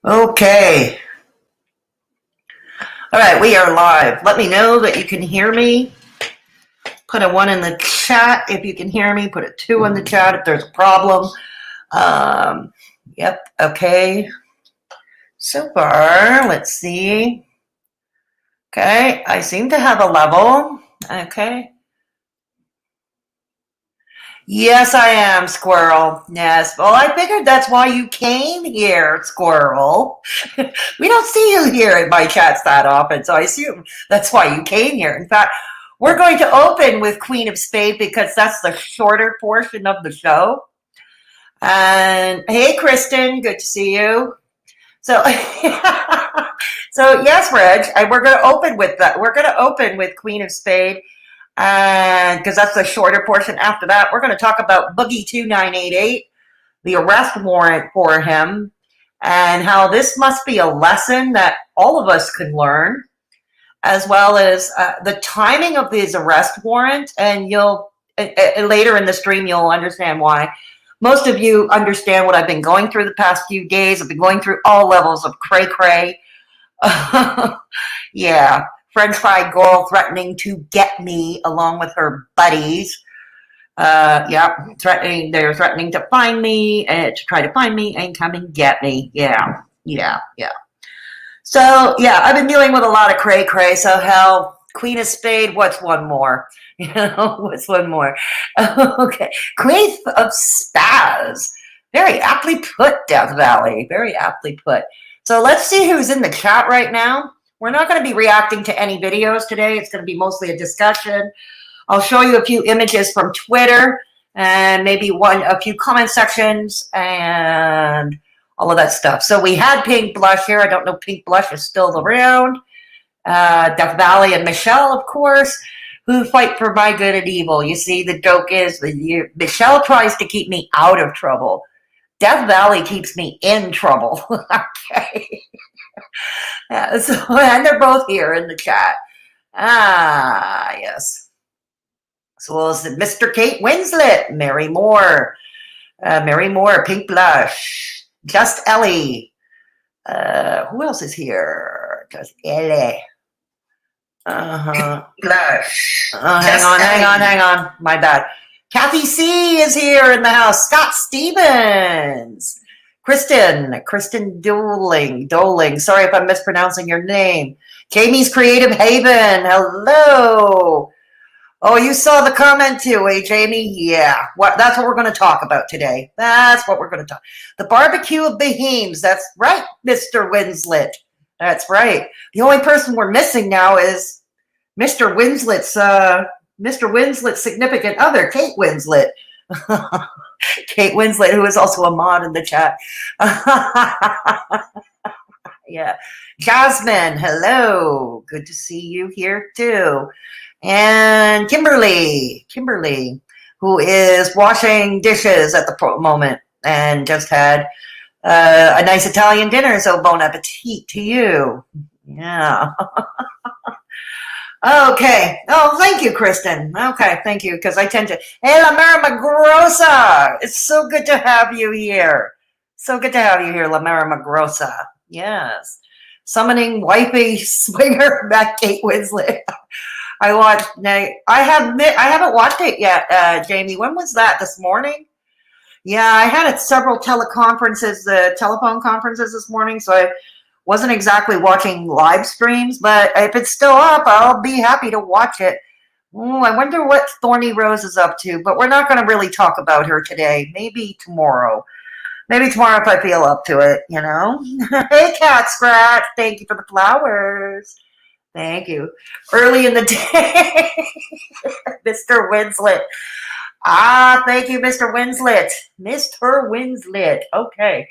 Okay. All right, we are live. Let me know that you can hear me. Put a 1 in the chat if you can hear me. Put a 2 in the chat if there's a problem. Yep, okay. So far, let's see. Okay, I seem to have a level. Okay. Yes, I am, Squirrel. Yes. Well, I figured that's why you came here, Squirrel. We don't see you here in my chats that often, so I assume that's why you came here. In fact, we're going to open with Queen of Spade because that's the shorter portion of the show. And hey, Kristen, good to see you. So, so yes, Reg, we're going to open with that. We're going to open with Queen of Spade. And because that's the shorter portion. After that, we're going to talk about Boogie2988, the arrest warrant for him, and how this must be a lesson that all of us can learn, as well as the timing of his arrest warrant. And you'll later in the stream, you'll understand why. Most of you understand what I've been going through the past few days. I've been going through all levels of cray-cray. Yeah. Fried Gorl threatening to get me along with her buddies. Yeah, they're threatening to find me, to try to find me and come and get me. Yeah. So, yeah, I've been dealing with a lot of cray-cray. So, hell, Queen of Spade, what's one more? What's one more? Okay. Queen of Spaz. Very aptly put, Death Valley. Very aptly put. So, let's see who's in the chat right now. We're not going to be reacting to any videos today. It's going to be mostly a discussion. I'll show you a few images from Twitter and maybe a few comment sections and all of that stuff. So we had Pink Blush here. I don't know if Pink Blush is still around. Death Valley and Michelle, of course, who fight for my good and evil. You see, the joke is Michelle tries to keep me out of trouble. Death Valley keeps me in trouble. Okay. Yeah, so, and they're both here in the chat. Ah, yes. So it's Mr. Kate Winslet, Mary Moore, Pink Blush, Just Ellie. Who else is here? Just Ellie. Blush. Hang on. My bad. Kathy C is here in the house. Scott Stevens. Kristen Doling. Sorry if I'm mispronouncing your name. Jamie's Creative Haven. Hello. Oh, you saw the comment too, eh, Jamie? Yeah. That's what we're going to talk about today. That's what we're going to talk. The barbecue of Behemoths. That's right, Mr. Winslet. That's right. The only person we're missing now is Mr. Winslet's significant other, Kate Winslet. Kate Winslet, who is also a mod in the chat. Yeah. Jasmine, hello. Good to see you here too. And Kimberly, who is washing dishes at the moment and just had a nice Italian dinner. So bon appetit to you. Yeah. Okay. Oh, thank you, Kristen. Okay, thank you, because I tend to. Hey, La Mara Magrosa. It's so good to have you here. So good to have you here, La Mara Magrosa. Yes. Summoning wifey swinger back Kate Winslet. I haven't watched it yet, Jamie. When was that? This morning? Yeah, I had several telephone conferences this morning, so I wasn't exactly watching live streams, but if it's still up, I'll be happy to watch it. Ooh, I wonder what Thorny Rose is up to, but we're not going to really talk about her today. Maybe tomorrow. Maybe tomorrow if I feel up to it, you know? Hey, Cat Scratch. Thank you for the flowers. Thank you. Early in the day. Mr. Winslet. Ah, thank you, Mr. Winslet. Mr. Winslet. Okay.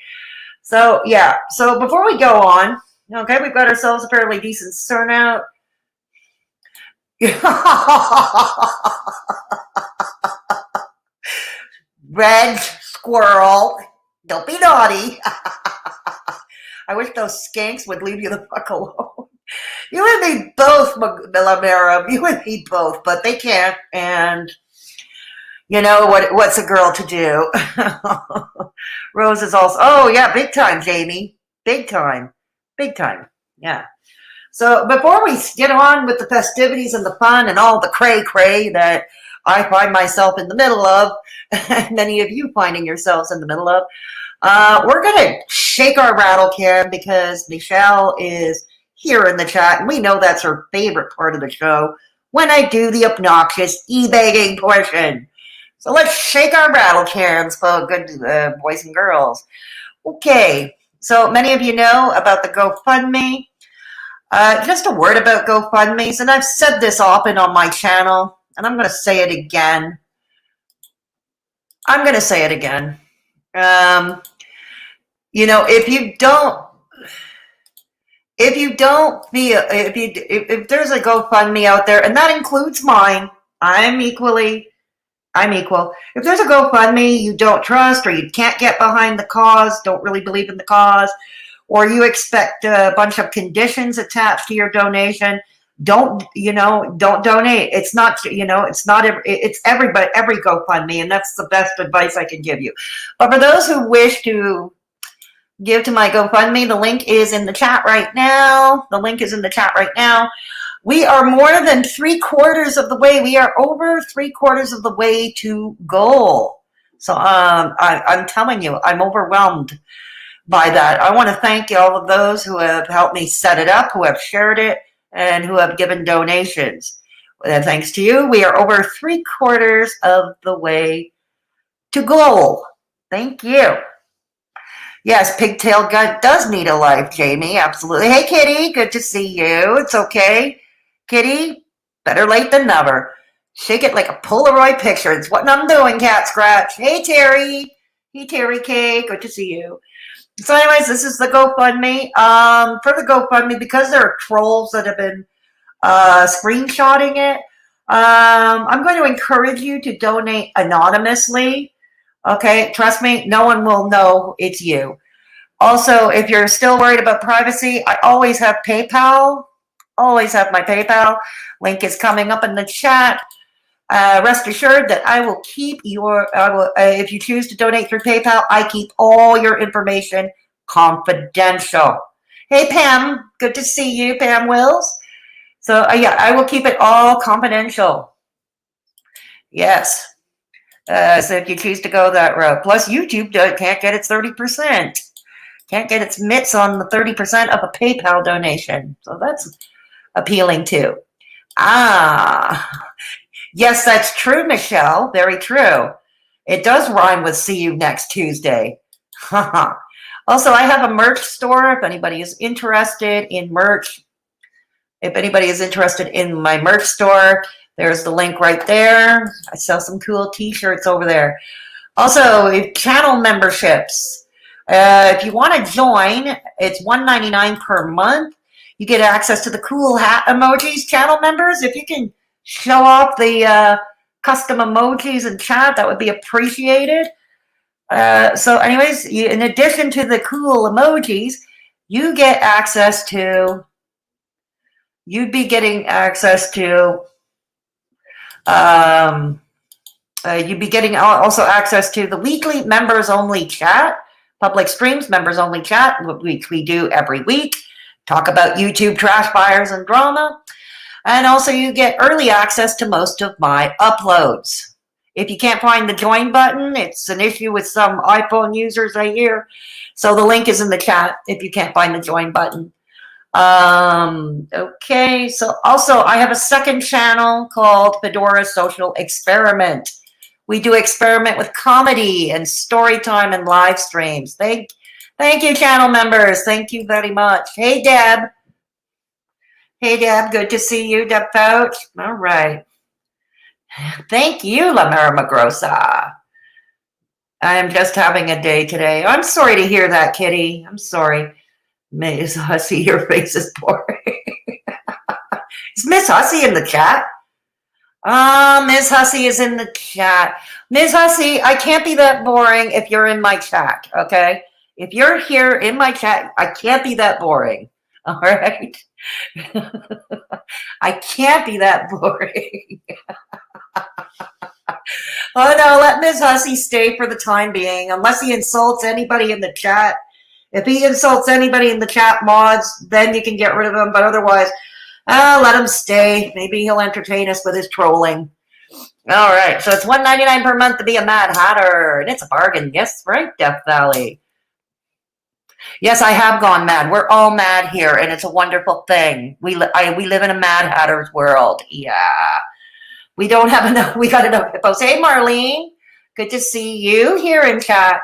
So, yeah. So, before we go on, okay, we've got ourselves a fairly decent turnout. Red Squirrel. Don't be naughty. I wish those skanks would leave you the fuck alone. You and me both, Melamera. You and me both, but they can't. And you know what's a girl to do? Rose is also, oh yeah, big time, Jamie. big time, big time. Yeah. So before we get on with the festivities and the fun and all the cray-cray that I find myself in the middle of, and many of you finding yourselves in the middle of, we're going to shake our rattle can because Michelle is here in the chat, and we know that's her favorite part of the show when I do the obnoxious e-begging portion. So let's shake our rattle cans, good boys and girls. Okay, so many of you know about the GoFundMe. Just a word about GoFundMes, and I've said this often on my channel, and I'm going to say it again. You know, if there's a GoFundMe out there, and that includes mine, I'm equal. If there's a GoFundMe you don't trust, or you can't get behind the cause, don't really believe in the cause, or you expect a bunch of conditions attached to your donation, don't donate. It's not, it's every GoFundMe, and that's the best advice I can give you. But for those who wish to give to my GoFundMe, the link is in the chat right now. We are more than 3/4 of the way. We are over 3/4 of the way to goal. So I'm telling you, I'm overwhelmed by that. I want to thank all of those who have helped me set it up, who have shared it, and who have given donations. And thanks to you, we are over 3/4 of the way to goal. Thank you. Yes, Pigtail Gut does need a life, Jamie. Absolutely. Hey, Kitty, good to see you. It's okay. Kitty, better late than never. Shake it like a Polaroid picture. It's what I'm doing, Cat Scratch. Hey, Terry. Hey, Terry K. Good to see you. So anyways, this is the GoFundMe. For the GoFundMe, because there are trolls that have been screenshotting it, I'm going to encourage you to donate anonymously. Okay, trust me, no one will know it's you. Also, if you're still worried about privacy, I always have PayPal. Always have my PayPal. Link is coming up in the chat. Rest assured that I will keep if you choose to donate through PayPal, I keep all your information confidential. Hey, Pam, good to see you, Pam Wills. So, yeah, I will keep it all confidential. Yes. So if you choose to go that route. Plus, YouTube can't get its 30%. Can't get its mitts on the 30% of a PayPal donation. So that's appealing too. Yes, that's true, Michelle. Very true. It does rhyme with see you next Tuesday. Also, I have a merch store. If anybody is interested in merch, if anybody is interested in my merch store, there's the link right there. I sell some cool t-shirts over there. Also, channel memberships. If you want to join, it's $1.99 per month. You get access to the cool hat emojis, channel members. If you can show off the custom emojis in chat, that would be appreciated. So anyways, in addition to the cool emojis, you get access to, you'd be getting access to, you'd be getting also access to the weekly members only chat, public streams, members only chat, which we do every week, talk about YouTube trash fires and drama. And also you get early access to most of my uploads. If you can't find the join button, it's an issue with some iPhone users, I hear. So the link is in the chat if you can't find the join button. Okay, so also I have a second channel called Fedora Social Experiment. We do experiment with comedy and story time and live streams. Thank you, channel members. Thank you very much. Hey, Deb. Hey, Deb. Good to see you, Deb Pouch. All right. Thank you, La Magrosa. I am just having a day today. I'm sorry to hear that, Kitty. I'm sorry. Miss Hussey, your face is boring. Is Miss Hussey in the chat? Miss Hussey is in the chat. Miss Hussey, I can't be that boring if you're in my chat, okay? If you're here in my chat, I can't be that boring, all right? I can't be that boring. Oh, no, let Miss Hussey stay for the time being, unless he insults anybody in the chat. If he insults anybody in the chat mods, then you can get rid of him. But otherwise, let him stay. Maybe he'll entertain us with his trolling. All right, so it's $1.99 per month to be a Mad Hatter, and it's a bargain. Yes, right, Death Valley. Yes, I have gone mad. We're all mad here, and it's a wonderful thing. We live in a Mad Hatter's world. Yeah. We don't have enough. We got enough hippos. Hey, Marlene. Good to see you here in chat.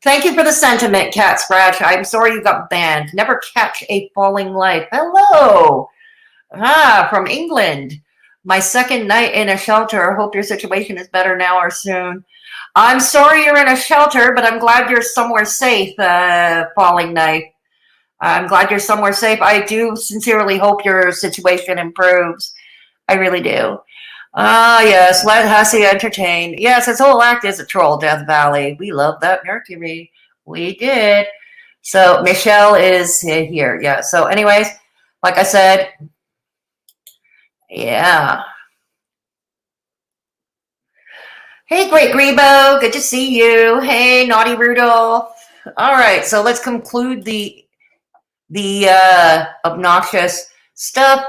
Thank you for the sentiment, Cat Scratch. I'm sorry you got banned. Never catch a falling light. Hello. From England. My second night in a shelter. Hope your situation is better now or soon. I'm sorry you're in a shelter, but I'm glad you're somewhere safe, Falling Night. I'm glad you're somewhere safe. I do sincerely hope your situation improves. I really do. Yes, let Hussy entertain. Yes, his whole act is a troll, Death Valley. We love that Mercury. We did. So Michelle is here. Yeah, so anyways, like I said, yeah. Hey, Great Grebo, good to see you. Hey, Naughty Rudolph. All right, so let's conclude the obnoxious stuff.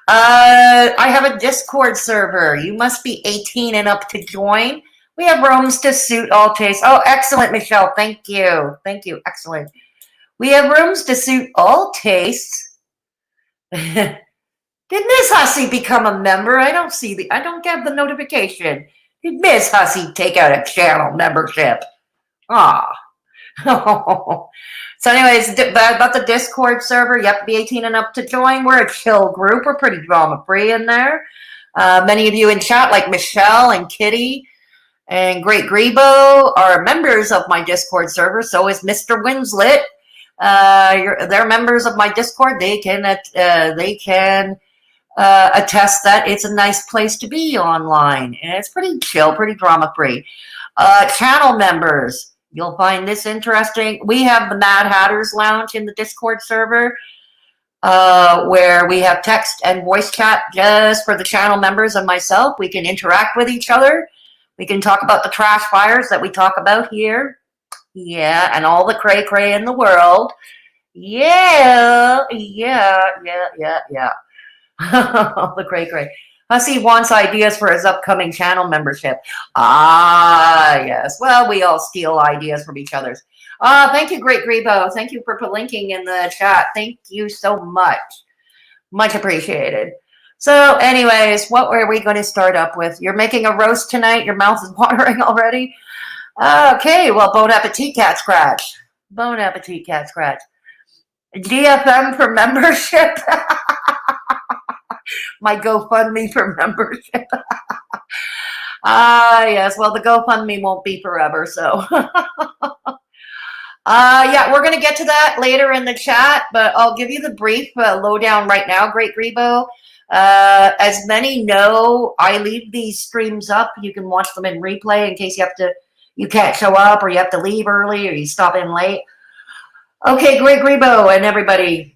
I have a Discord server. You must be 18 and up to join. We have rooms to suit all tastes. Oh, excellent, Michelle. Thank you. Thank you. Excellent. We have rooms to suit all tastes. Did Miss Hussy become a member? I don't get the notification. Did Miss Hussy take out a channel membership? Ah. So anyways, about the Discord server, you have to be 18 and up to join. We're a chill group. We're pretty drama-free in there. Many of you in chat, like Michelle and Kitty and Great Grebo, are members of my Discord server. So is Mr. Winslet. They're members of my Discord. They can attest that it's a nice place to be online. And it's pretty chill, pretty drama-free. Channel members. You'll find this interesting. We have the Mad Hatters Lounge in the Discord server, where we have text and voice chat just for the channel members and myself. We can interact with each other. We can talk about the trash fires that we talk about here. Yeah, and all the cray-cray in the world. Yeah. All the cray-cray. Hussy wants ideas for his upcoming channel membership. Yes. Well, we all steal ideas from each other's. Thank you, Great Grebo. Thank you for linking in the chat. Thank you so much. Much appreciated. So anyways, what were we going to start up with? You're making a roast tonight? Your mouth is watering already? Okay, well, bon appetit, Cat Scratch. Bon appetit, Cat Scratch. DFM for membership? My GoFundMe for membership. Yes, well, the GoFundMe won't be forever, so. Yeah, we're going to get to that later in the chat, but I'll give you the brief lowdown right now, Great Grebo. As many know, I leave these streams up. You can watch them in replay in case you can't show up, or you have to leave early, or you stop in late. Okay, Great Grebo and everybody.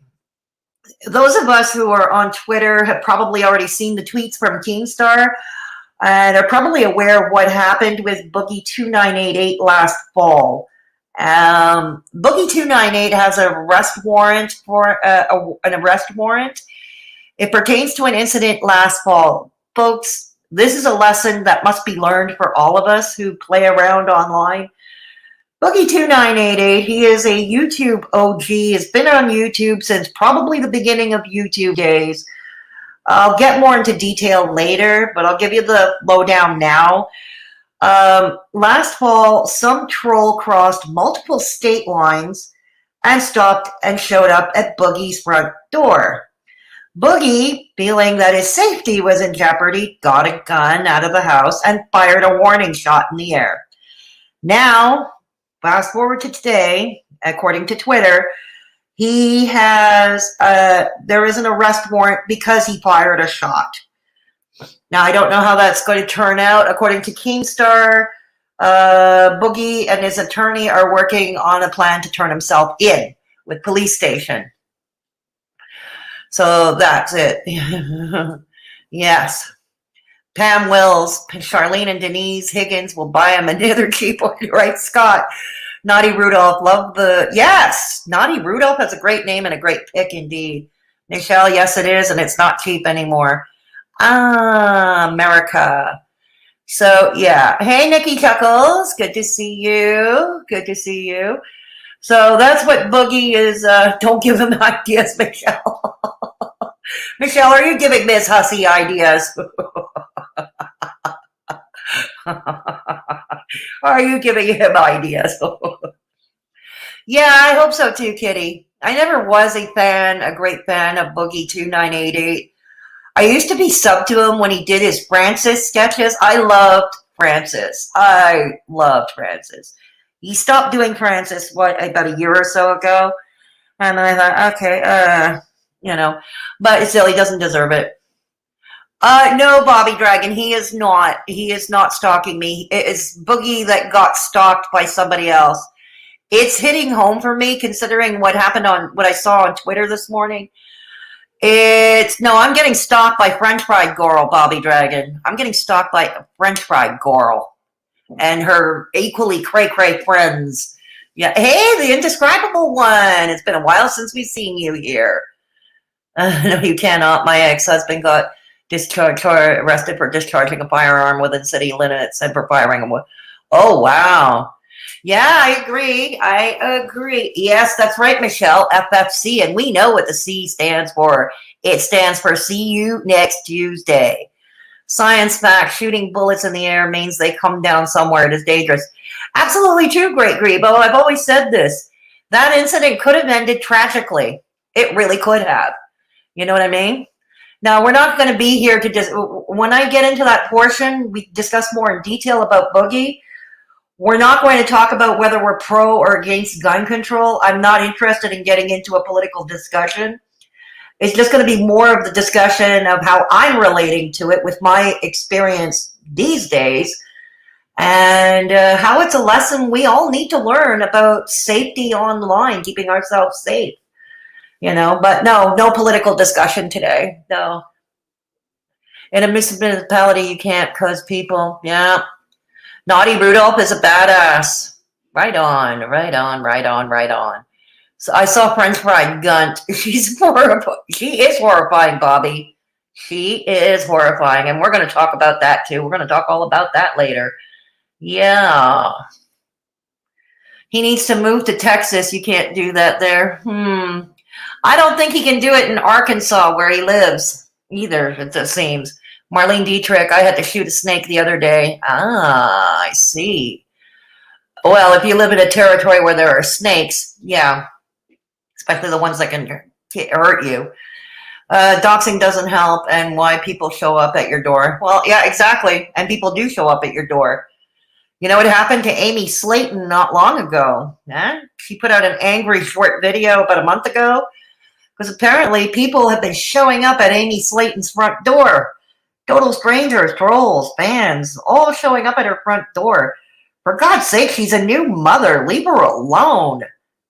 Those of us who are on Twitter have probably already seen the tweets from Keemstar and are probably aware of what happened with Boogie2988 last fall. Boogie298 has an arrest warrant for an arrest warrant. It pertains to an incident last fall. Folks, this is a lesson that must be learned for all of us who play around online. Boogie2988, he is a YouTube OG, has been on YouTube since probably the beginning of YouTube days. I'll get more into detail later, but I'll give you the lowdown now. Last fall, some troll crossed multiple state lines and stopped and showed up at Boogie's front door. Boogie, feeling that his safety was in jeopardy, got a gun out of the house and fired a warning shot in the air. Now, fast forward to today, according to Twitter, he has, there is an arrest warrant because he fired a shot. Now, I don't know how that's going to turn out. According to Keemstar, Boogie and his attorney are working on a plan to turn himself in with police station. So that's it. Yes. Pam Wills, Charlene and Denise Higgins will buy him another keyboard, right, Scott? Naughty Rudolph, love the, yes, Naughty Rudolph has a great name and a great pick indeed. Michelle, yes it is, and it's not cheap anymore. Ah, America. So yeah, hey Nikki Chuckles, good to see you. Good to see you. So that's what Boogie is. Don't give him ideas, Michelle. Michelle, are you giving Miss Hussey ideas? Are you giving him ideas? Yeah, I hope so too, Kitty. I never was a great fan of Boogie2988. I used to be sub to him when he did his Francis sketches. I loved Francis. He stopped doing Francis, about a year or so ago. And I thought, okay, but still, he doesn't deserve it. No, Bobby Dragon, he is not. He is not stalking me. It is Boogie that got stalked by somebody else. It's hitting home for me, considering what I saw on Twitter this morning. I'm getting stalked by French Fried Gorl, Bobby Dragon. I'm getting stalked by French Fried Gorl and her equally cray-cray friends. Yeah, hey, the indescribable one. It's been a while since we've seen you here. No, you cannot. My ex-husband got arrested for discharging a firearm within city limits and for firing him. Oh, wow. Yeah, I agree. Yes, that's right, Michelle. FFC, and we know what the C stands for. It stands for see you next Tuesday. Science fact, shooting bullets in the air means they come down somewhere. It is dangerous. Absolutely true, Great Grebo. I've always said this. That incident could have ended tragically. It really could have. You know what I mean? Now, we're not going to be here to just, when I get into that portion, we discuss more in detail about Boogie. We're not going to talk about whether we're pro or against gun control. I'm not interested in getting into a political discussion. It's just going to be more of the discussion of how I'm relating to it with my experience these days, and how it's a lesson we all need to learn about safety online, keeping ourselves safe. But no political discussion today. No. In a municipality, you can't cause people. Yeah. Naughty Rudolph is a badass. Right on. So I saw French Fried Gunt. She's horrible. She is horrifying, Bobby. She is horrifying. And we're going to talk about that too. We're going to talk all about that later. Yeah. He needs to move to Texas. You can't do that there. I don't think he can do it in Arkansas where he lives either, it seems. Marlene Dietrich, I had to shoot a snake the other day. Ah, I see. Well, if you live in a territory where there are snakes, yeah, especially the ones that can hurt you. Doxing doesn't help, and why people show up at your door. Well, yeah, exactly, and people do show up at your door. You know what happened to Amy Slayton not long ago? She put out an angry short video about a month ago, because apparently people have been showing up at Amy Slayton's front door. Total strangers, trolls, fans, all showing up at her front door. For God's sake, she's a new mother. Leave her alone.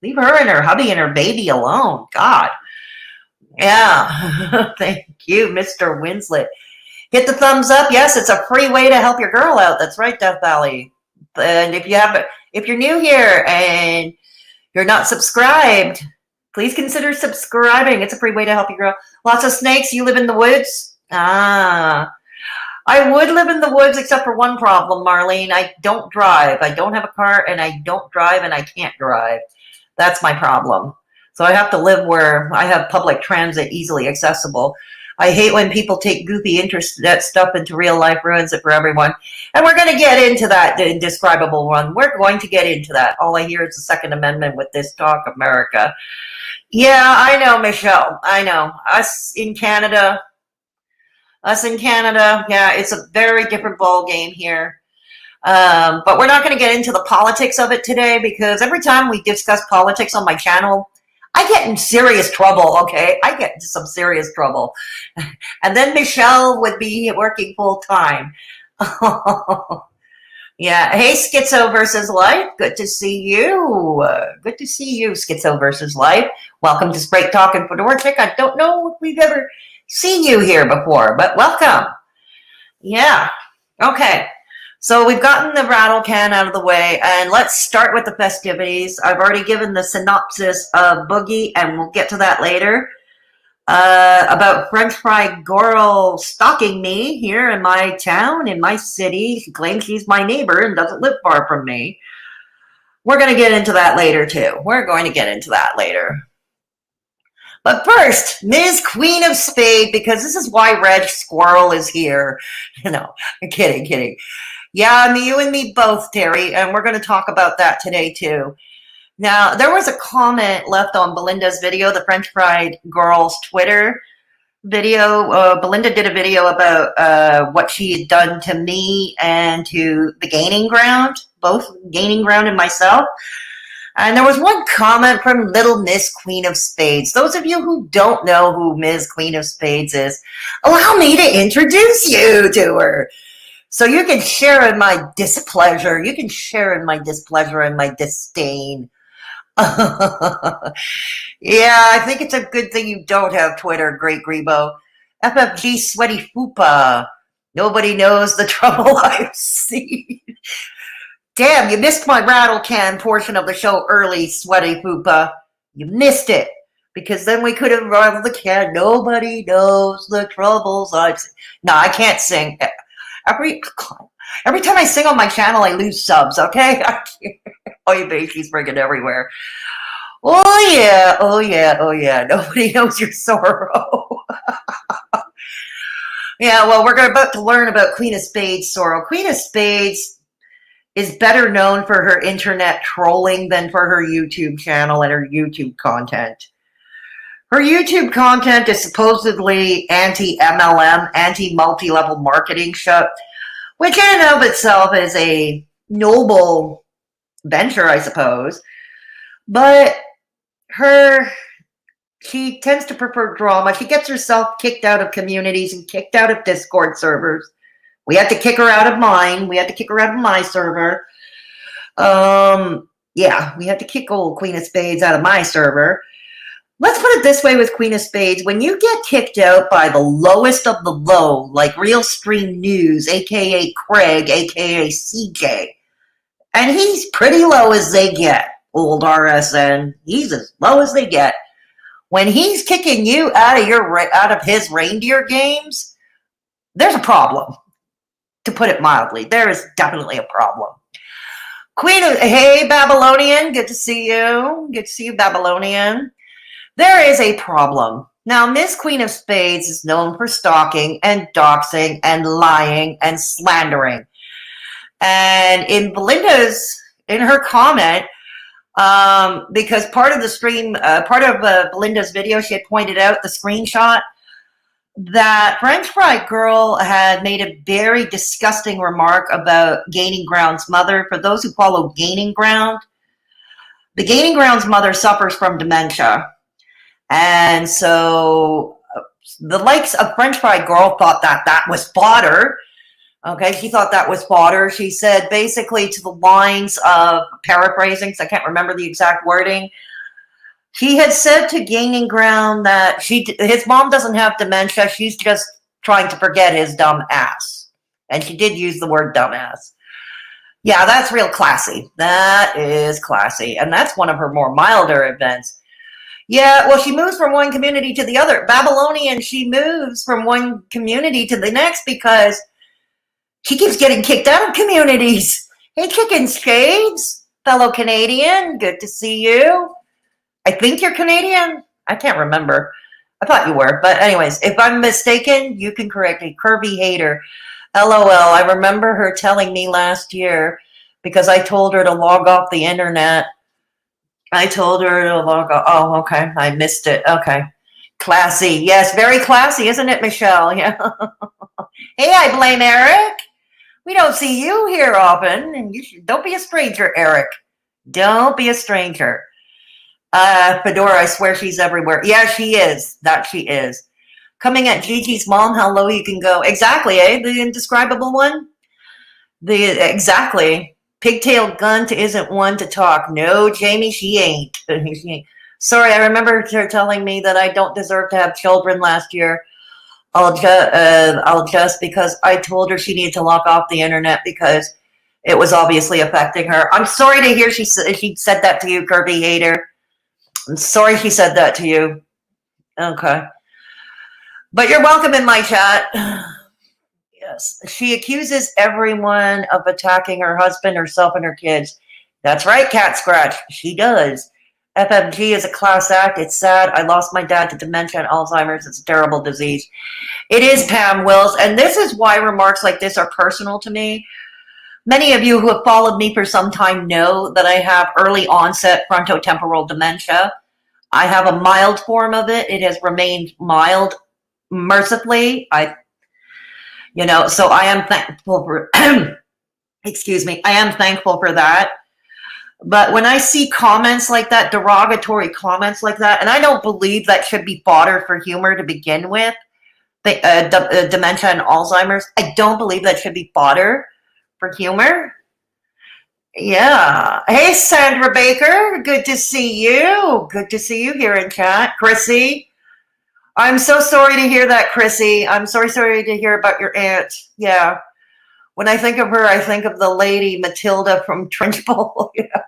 Leave her and her hubby and her baby alone. God. Yeah. Thank you, Mr. Winslet. Hit the thumbs up. Yes, it's a free way to help your girl out. That's right, Death Valley. And if you're new here and you're not subscribed, please consider subscribing. It's a free way to help your girl. Lots of snakes. You live in the woods? I would live in the woods except for one problem, Marlene. I don't drive. I don't have a car, and I don't drive, and I can't drive. That's my problem. So I have to live where I have public transit easily accessible. I hate when people take goofy interest that stuff into real life, ruins it for everyone. And we're going to get into that, the indescribable one. We're going to get into that. All I hear is the Second Amendment with this talk, America. Yeah, I know, Michelle. I know. Us in Canada, yeah, it's a very different ball game here. But we're not going to get into the politics of it today, because every time we discuss politics on my channel, I get in serious trouble, okay? I get into some serious trouble. And then Michelle would be working full time. Yeah. Hey, Schizo versus Life. Good to see you. Good to see you, Schizo versus Life. Welcome to Straight Talkin' Fedora Chick. I don't know if we've ever seen you here before, but welcome. Yeah. Okay. So we've gotten the rattle can out of the way, and let's start with the festivities. I've already given the synopsis of Boogie, and we'll get to that later. About Fried Gorl stalking me here in my town, in my city. She claims she's my neighbor and doesn't live far from me. We're going to get into that later, too. We're going to get into that later. But first, Ms. Queen of Spade, because this is why Red Squirrel is here. I'm kidding. Yeah, you and me both, Terry, and we're going to talk about that today, too. Now, there was a comment left on Belinda's video, the Fried Gorl's Twitter video. Belinda did a video about what she had done to me and to the Gaining Ground, both Gaining Ground and myself. And there was one comment from Little Miss Queen of Spades. Those of you who don't know who Ms. Queen of Spades is, allow me to introduce you to her. So you can share in my displeasure. You can share in my displeasure and my disdain. Yeah, I think it's a good thing you don't have Twitter, Great Grebo. FFG Sweaty Fupa. Nobody knows the trouble I've seen. Damn, you missed my rattle can portion of the show early, Sweaty Fupa. You missed it. Because then we could have run the can. Nobody knows the troubles I've seen. No, I can't sing. Every time I sing on my channel, I lose subs, okay? Oh, you baby's freaking everywhere. Oh, yeah. Nobody knows your sorrow. Yeah, well, we're about to learn about Queen of Spades' sorrow. Queen of Spades is better known for her internet trolling than for her YouTube channel and her YouTube content. Her YouTube content is supposedly anti-MLM, anti-multi-level marketing shop, which in and of itself is a noble venture, I suppose. But she tends to prefer drama. She gets herself kicked out of communities and kicked out of Discord servers. We had to kick her out of mine. We had to kick her out of my server. Yeah, we had to kick old Queen of Spades out of my server. Let's put it this way with Queen of Spades. When you get kicked out by the lowest of the low, like Real Stream News, a.k.a. Craig, a.k.a. CJ, and he's pretty low as they get, old RSN. He's as low as they get. When he's kicking you out of his reindeer games, there's a problem. To put it mildly, there is definitely a problem. Hey, Babylonian, good to see you. Good to see you, Babylonian. There is a problem. Now, Miss Queen of Spades is known for stalking and doxing and lying and slandering. And in her comment, because part of the stream, part of Belinda's video, she had pointed out the screenshot that Fried Gorl had made a very disgusting remark about Gaining Ground's mother. For those who follow Gaining Ground, the Gaining Ground's mother suffers from dementia. And so the likes of Fried Gorl thought that was fodder. Okay, she thought that was fodder. She said basically to the lines of paraphrasing, because I can't remember the exact wording. He had said to Gaining Ground that his mom doesn't have dementia. She's just trying to forget his dumb ass. And she did use the word dumbass. Yeah, that's real classy. That is classy. And that's one of her more milder events. Yeah, well, she moves from one community to the other. Babylonian, she moves from one community to the next because she keeps getting kicked out of communities. Hey, Chicken Shades, fellow Canadian, good to see you. I think you're Canadian. I can't remember. I thought you were. But anyways, if I'm mistaken, you can correct me. Kirby Hater. LOL. I remember her telling me last year because I told her to log off the internet. I told her to log off. Oh, okay. I missed it. Okay. Classy. Yes, very classy, isn't it, Michelle? Yeah. Hey, I blame Eric. We don't see you here often. And don't be a stranger, Eric. Don't be a stranger. Fedora, I swear she's everywhere. Yeah, she is. That she is. Coming at Gigi's mom, how low you can go. Exactly, eh? The indescribable one? Exactly. Pigtail Gunt isn't one to talk. No, Jamie, she ain't. Sorry, I remember her telling me that I don't deserve to have children last year. I'll just because I told her she needed to log off the internet because it was obviously affecting her. I'm sorry to hear she said that to you, Kirby Hater. I'm sorry she said that to you. Okay. But you're welcome in my chat. Yes. She accuses everyone of attacking her husband, herself, and her kids. That's right, Cat Scratch. She does. FMG is a class act. It's sad. I lost my dad to dementia and Alzheimer's. It's a terrible disease. It is, Pam Wills. And this is why remarks like this are personal to me. Many of you who have followed me for some time know that I have early onset frontotemporal dementia. I have a mild form of it. It has remained mild, mercifully. So I am thankful for, excuse me, I am thankful for that. But when I see comments like that, derogatory comments like that, and I don't believe that should be fodder for humor to begin with, dementia and Alzheimer's, I don't believe that should be fodder for humor. Yeah. Hey, Sandra Baker, good to see you. Good to see you here in chat. Chrissy, I'm so sorry to hear that, Chrissy. I'm sorry to hear about your aunt. Yeah. When I think of her, I think of the lady Matilda from Trenchbull. Yeah.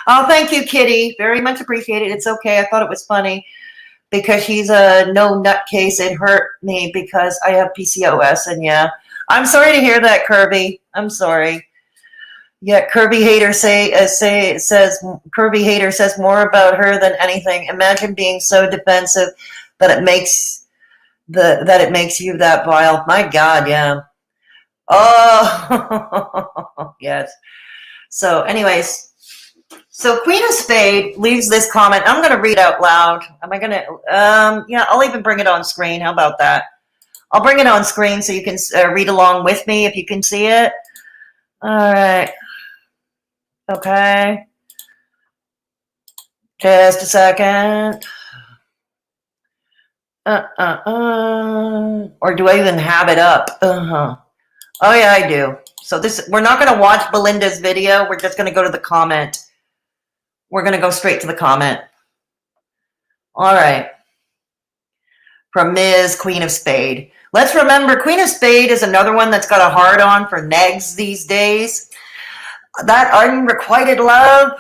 Oh, thank you, Kitty. Very much appreciated. It's okay. I thought it was funny because she's a no nutcase. It hurt me because I have PCOS, and yeah, I'm sorry to hear that, Kirby. I'm sorry. Yeah, Kirby Hater says Kirby Hater says more about her than anything. Imagine being so defensive that it makes you that vile. My God, yeah. Oh, yes. So, anyways. So Queen of Spade leaves this comment. I'm going to read out loud. Am I going to? Yeah, I'll even bring it on screen. How about that? I'll bring it on screen so you can read along with me if you can see it. All right. Okay. Just a second. Or do I even have it up? Oh, yeah, I do. So we're not going to watch Belinda's video. We're just going to go to the comment. We're going to go straight to the comment. All right. From Ms. Queen of Spade. Let's remember, Queen of Spade is another one that's got a hard-on for negs these days. That unrequited love.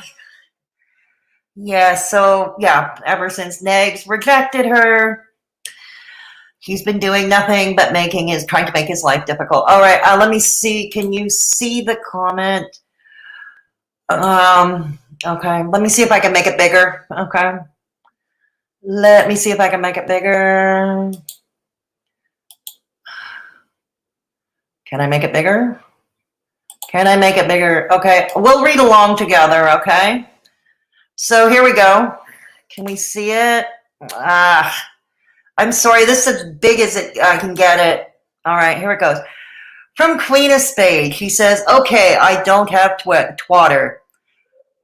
Yeah, so, yeah, ever since negs rejected her, he's been doing nothing but trying to make his life difficult. All right, let me see. Can you see the comment? Okay, let me see if I can make it bigger. Okay. Let me see if I can make it bigger. Can I make it bigger? Can I make it bigger? Okay, we'll read along together, okay? So here we go. Can we see it? I'm sorry, this is as big as I can get it. All right, here it goes. From Queen of Spade, she says, okay, I don't have twatter.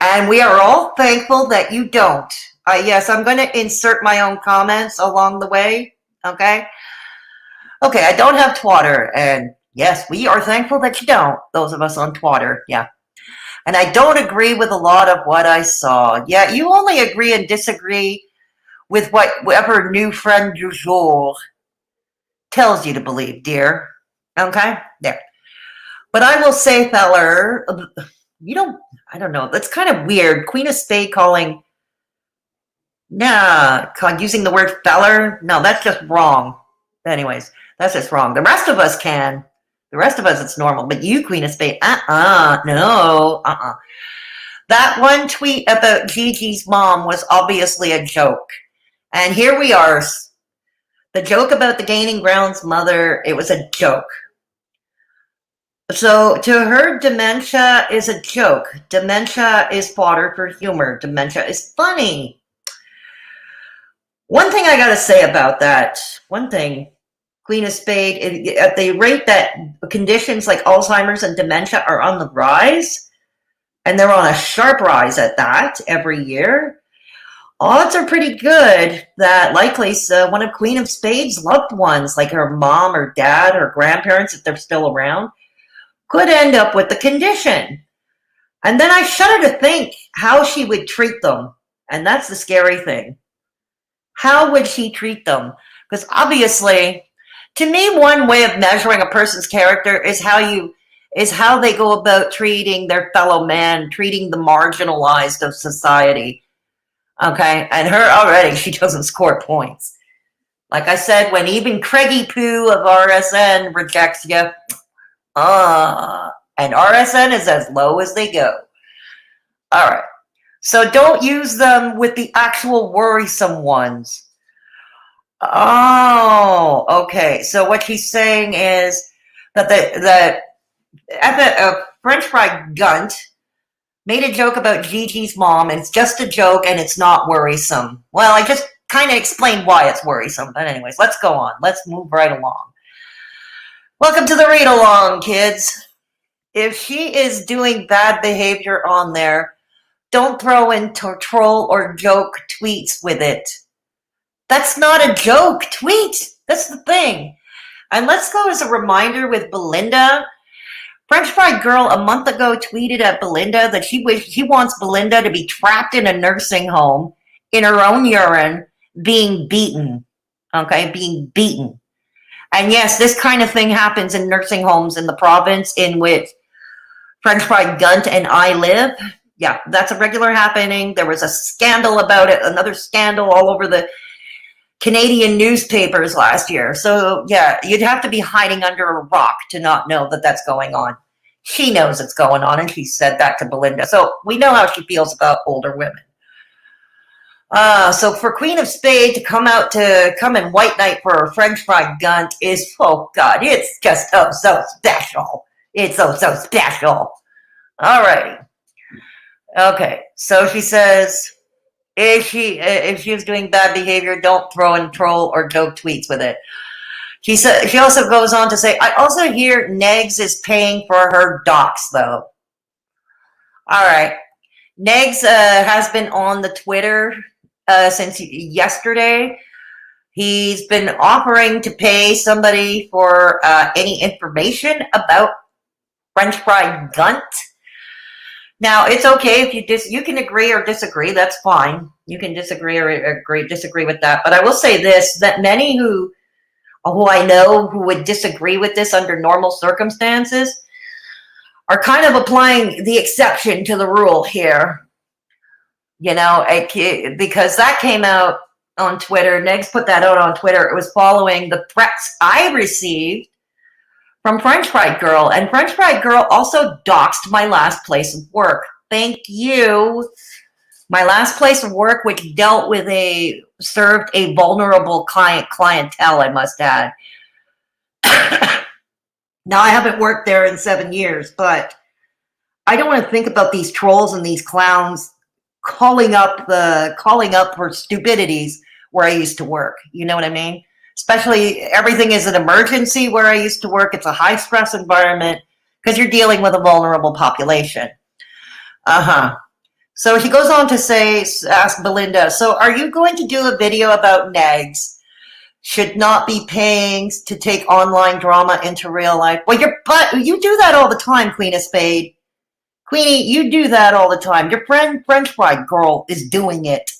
And we are all thankful that you don't. Yes, I'm going to insert my own comments along the way. Okay? Okay, I don't have twatter. And yes, we are thankful that you don't. Those of us on twatter. Yeah. And I don't agree with a lot of what I saw. Yeah, you only agree and disagree with whatever new friend du jour tells you to believe, dear. Okay? There. But I will say, feller, I don't know. That's kind of weird. Queen of Spade using the word feller. No, that's just wrong. Anyways, that's just wrong. The rest of us can. The rest of us, it's normal. But you, Queen of Spade, no. That one tweet about Gigi's mom was obviously a joke. And here we are. The joke about the Gaining Ground's mother, it was a joke. So to her, dementia is a joke. Dementia is fodder for humor. Dementia is funny. One thing I got to say about that, Queen of Spade, at the rate that conditions like Alzheimer's and dementia are on the rise, and they're on a sharp rise at that every year, odds are pretty good that likely one of Queen of Spade's loved ones, like her mom or dad or grandparents, if they're still around, could end up with the condition. And then I shudder to think how she would treat them. And that's the scary thing. How would she treat them? Because obviously, To me, one way of measuring a person's character is how they go about treating their fellow man, treating the marginalized of society. Okay, and her already, she doesn't score points. Like I said, when even Craigie Poo of RSN rejects you, and RSN is as low as they go. All right, so don't use them with the actual worrisome ones. Oh, okay. So what she's saying is that French Fried Gunt made a joke about Gigi's mom, and it's just a joke, and it's not worrisome. Well, I just kind of explained why it's worrisome. But anyways, let's go on. Let's move right along. Welcome to the read-along, kids. If she is doing bad behavior on there, don't throw in troll or joke tweets with it. That's not a joke tweet. That's the thing. And let's go as a reminder with Belinda. French Fried Gorl a month ago tweeted at Belinda that she wants Belinda to be trapped in a nursing home in her own urine, being beaten. Okay, being beaten. And yes, this kind of thing happens in nursing homes in the province in which French Fried Gunt and I live. Yeah, that's a regular happening. There was a scandal about it, another scandal all over the Canadian newspapers last year. So yeah, you'd have to be hiding under a rock to not know that that's going on. She knows it's going on, and she said that to Belinda. So we know how she feels about older women. So for Queen of Spade to come in White Knight for her French Fried Gunt is, oh God, it's just so special. It's so special. Alrighty. Okay, so she says, if she is doing bad behavior, don't throw in troll or joke tweets with it. She also goes on to say, I also hear Negs is paying for her docs, though. All right. Negs has been on the Twitter since yesterday. He's been offering to pay somebody for any information about French Fried Gunt. Now, it's okay if you can agree or disagree. That's fine. You can disagree or disagree with that. But I will say this, that many who I know who would disagree with this under normal circumstances are kind of applying the exception to the rule here. You know, because that came out on Twitter. Negs put that out on Twitter. It was following the threats I received from French Fried Gorl. And French Fried Gorl also doxed my last place of work. Thank you. My last place of work, which served a vulnerable clientele, I must add. Now, I haven't worked there in 7 years, but I don't want to think about these trolls and these clowns calling up for stupidities where I used to work. You know what I mean? Especially everything is an emergency where I used to work. It's a high stress environment because you're dealing with a vulnerable population. So she goes on to ask Belinda, so are you going to do a video about Negs? Should not be paying to take online drama into real life. Well, you do that all the time, Queen of Spade. Queenie, you do that all the time. Your friend French Fried Gorl is doing it.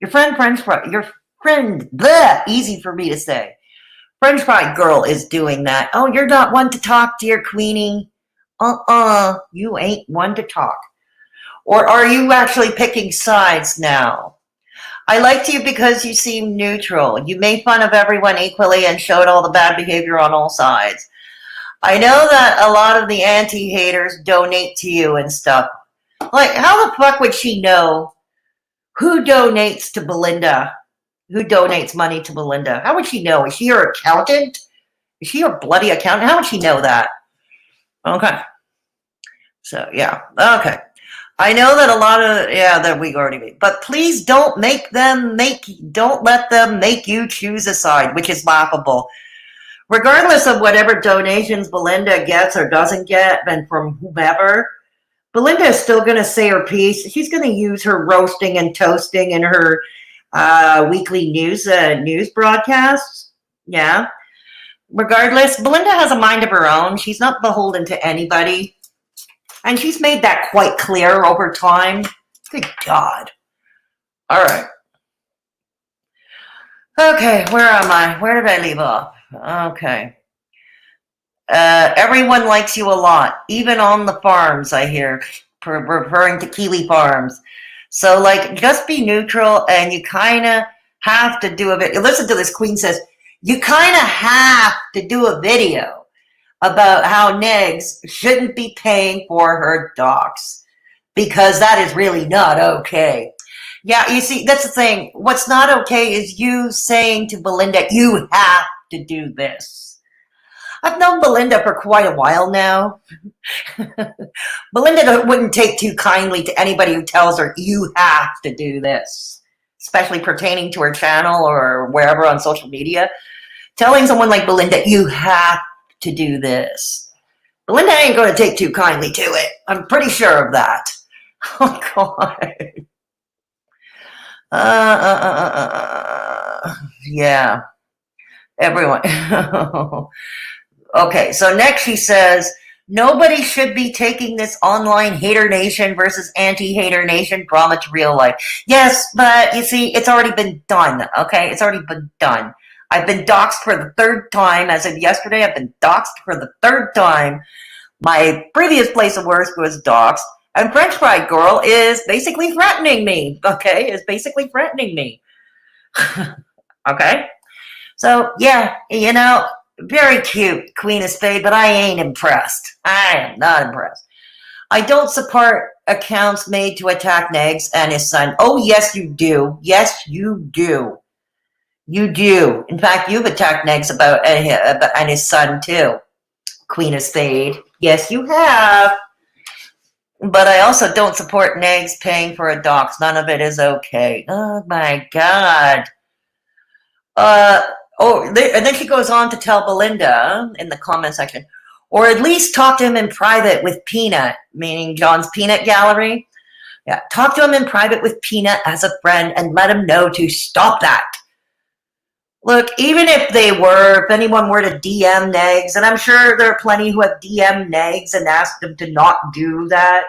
Your friend, easy for me to say. French Fried Gorl is doing that. Oh, you're not one to talk, dear Queenie. You ain't one to talk. Or are you actually picking sides now? I liked you because you seemed neutral. You made fun of everyone equally and showed all the bad behavior on all sides. I know that a lot of the anti-haters donate to you and stuff. Like, how the fuck would she know who donates to Belinda? Who donates money to Belinda? How would she know? Is she your accountant? Is she your bloody accountant? How would she know that? Okay. So, yeah. Okay. I know that a lot of, that we already made. But please don't let them make you choose a side, which is laughable. Regardless of whatever donations Belinda gets or doesn't get, and from whomever, Belinda is still going to say her piece. She's going to use her roasting and toasting in her weekly news broadcasts. Yeah. Regardless, Belinda has a mind of her own. She's not beholden to anybody. And she's made that quite clear over time. Good God. All right. Okay, where am I? Where did I leave off? Okay. Everyone likes you a lot, even on the farms, I hear, referring to Kiwi farms. So, like, just be neutral, and you kind of have to do a bit. Listen to this. Queen says, you kind of have to do a video about how Negs shouldn't be paying for her docs because that is really not okay. Yeah, you see, that's the thing. What's not okay is you saying to Belinda, you have to do this. I've known Belinda for quite a while now. Belinda wouldn't take too kindly to anybody who tells her, you have to do this, especially pertaining to her channel or wherever on social media. Telling someone like Belinda, you have to do this. Belinda ain't going to take too kindly to it. I'm pretty sure of that. Oh, God. Yeah. Everyone. Okay, so next she says, nobody should be taking this online Haydur Nation versus anti-Haydur Nation drama to real life. Yes, but you see, it's already been done, okay? It's already been done. I've been doxxed for the third time. As of yesterday, I've been doxxed for the third time. My previous place of work was doxxed. And Fried Gorl is basically threatening me, okay? Is basically threatening me. Okay? So, yeah, you know, very cute, Queen of Spade, but I ain't impressed. I am not impressed. I don't support accounts made to attack Negs and his son. Oh, yes, you do. Yes, you do. You do. In fact, you've attacked Negs about and his son, too. Queen of Spade. Yes, you have. But I also don't support Negs paying for a dox. None of it is okay. Oh, my God. And then she goes on to tell Belinda in the comment section, or at least talk to him in private with Peanut, meaning John's Peanut Gallery. Yeah, talk to him in private with Peanut as a friend and let him know to stop that. Look, even if anyone were to DM Negs, and I'm sure there are plenty who have DM Negs and asked them to not do that.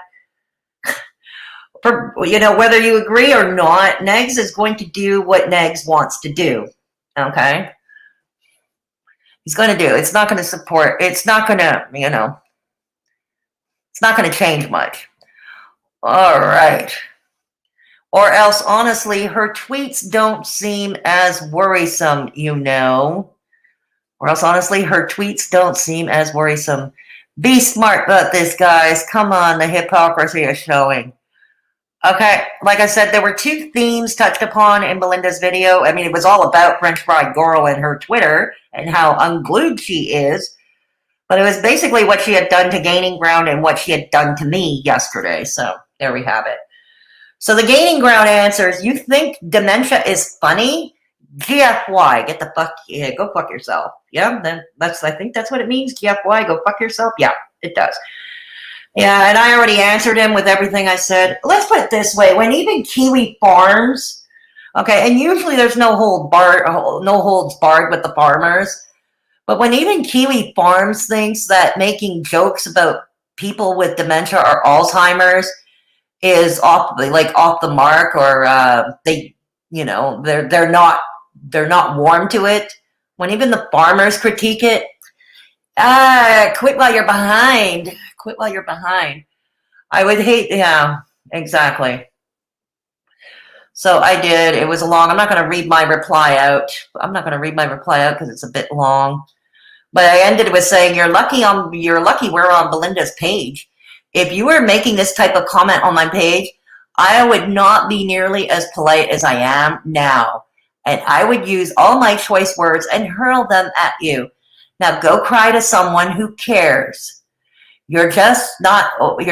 For, you know, whether you agree or not, Negs is going to do what Negs wants to do. Okay? He's going to do. It's not going to support. It's not going to, you know, it's not going to change much. All right. Or else, honestly, her tweets don't seem as worrisome, you know. Or else, honestly, her tweets don't seem as worrisome. Be smart about this, guys. Come on, the hypocrisy is showing. Okay, like I said, there were two themes touched upon in Belinda's video. I mean, it was all about Fried Gorl and her Twitter and how unglued she is. But it was basically what she had done to Gaining Ground and what she had done to me yesterday. So there we have it. So the Gaining Ground answers, you think Dementia is funny? GFY, get the fuck, yeah, go fuck yourself. Yeah, then I think that's what it means. GFY, go fuck yourself. Yeah, it does. Yeah, and I already answered him with everything I said. Let's put it this way. When even Kiwi farms, okay, and usually there's no holds barred with the farmers, but when even Kiwi farms thinks that making jokes about people with dementia or Alzheimer's is off the mark, or they're not warm to it, when even the farmers critique it, quit while you're behind. Quit while you're behind. I would hate, yeah, exactly. So I did. It was long. I'm not going to read my reply out. Because it's a bit long. But I ended with saying, you're lucky we're on Belinda's page. If you were making this type of comment on my page, I would not be nearly as polite as I am now. And I would use all my choice words and hurl them at you. Now go cry to someone who cares. You're just not over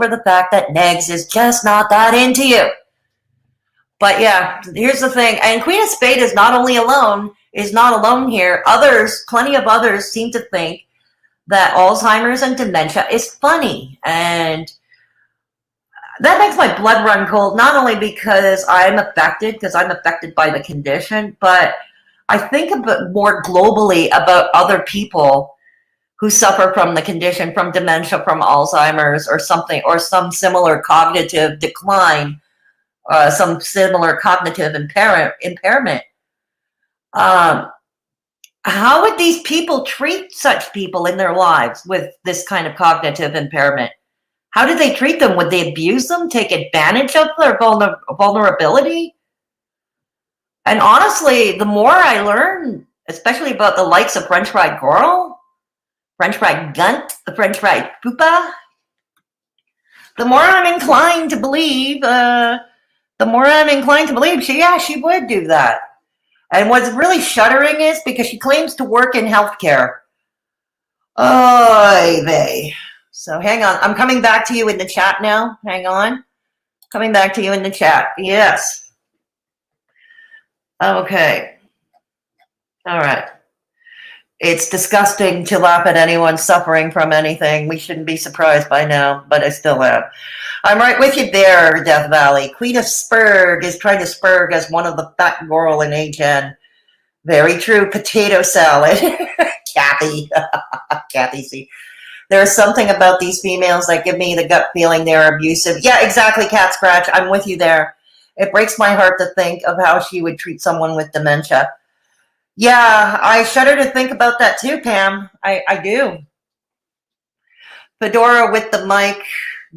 the fact that Negs is just not that into you. But yeah, here's the thing. And Queen of Spade is not alone here. Plenty of others seem to think that Alzheimer's and dementia is funny. And that makes my blood run cold, not only because I'm affected by the condition, but I think a bit more globally about other people who suffer from the condition, from dementia, from Alzheimer's, or something, or some similar cognitive decline, some similar cognitive impairment. How would these people treat such people in their lives with this kind of cognitive impairment? How did they treat them? Would they abuse them, take advantage of their vulnerability? And honestly, the more I learn, especially about the likes of French Fried Gorl, French Fried Gunt, the French Fried Poopa, the more I'm inclined to believe, she would do that. And what's really shuddering is because she claims to work in healthcare. Oy vey. So hang on. I'm coming back to you in the chat now. Hang on. Coming back to you in the chat. Yes. Okay. All right. It's disgusting to laugh at anyone suffering from anything. We shouldn't be surprised by now, but I still am. I'm right with you there, Death Valley. Queen of Spade is trying to spurg as one of the fat girl in HN. Very true. Potato salad. Kathy. Kathy, see. There's something about these females that give me the gut feeling they're abusive. Yeah, exactly, Cat Scratch. I'm with you there. It breaks my heart to think of how she would treat someone with dementia. Yeah, I shudder to think about that too, Pam. I do. Fedora with the mic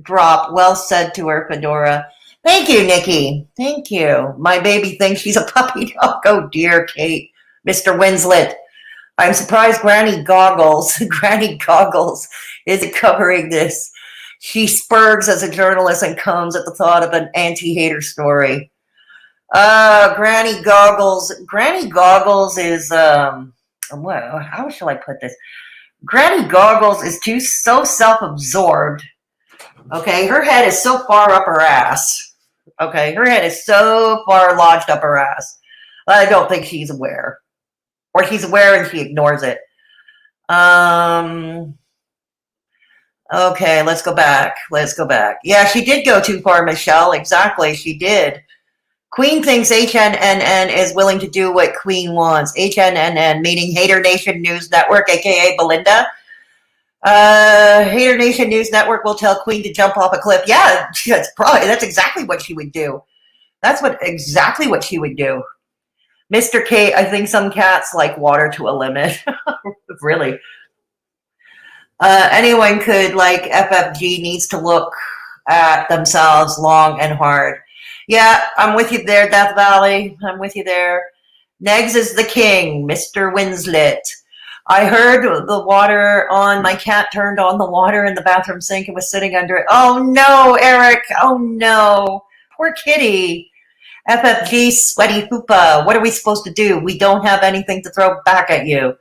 drop. Well said to her, Fedora. Thank you, Nikki. Thank you. My baby thinks she's a puppy dog. Oh, dear, Kate. Mr. Winslet. I'm surprised Granny Goggles isn't covering this. She spurgs as a journalist and comes at the thought of an anti-hater story. Granny Goggles is, how shall I put this? Granny Goggles is so self-absorbed. Okay, her head is so far up her ass. Okay, her head is so far lodged up her ass. I don't think she's aware. Or she's aware and she ignores it. Okay, let's go back. Yeah, she did go too far, Michelle. Exactly, she did. Queen thinks HNNN is willing to do what Queen wants. HNNN, meaning Haydur Nation News Network, a.k.a. Belinda. Haydur Nation News Network will tell Queen to jump off a cliff. Yeah, that's exactly what she would do. Exactly what she would do. Mr. K, I think some cats like water to a limit. Really. Anyone could, like FFG, needs to look at themselves long and hard. Yeah, I'm with you there, Death Valley. I'm with you there. Negs is the king, Mr. Winslet. I heard the water on. My cat turned on the water in the bathroom sink and was sitting under it. Oh, no, Eric. Oh, no. Poor kitty. FFG, sweaty hoopa. What are we supposed to do? We don't have anything to throw back at you.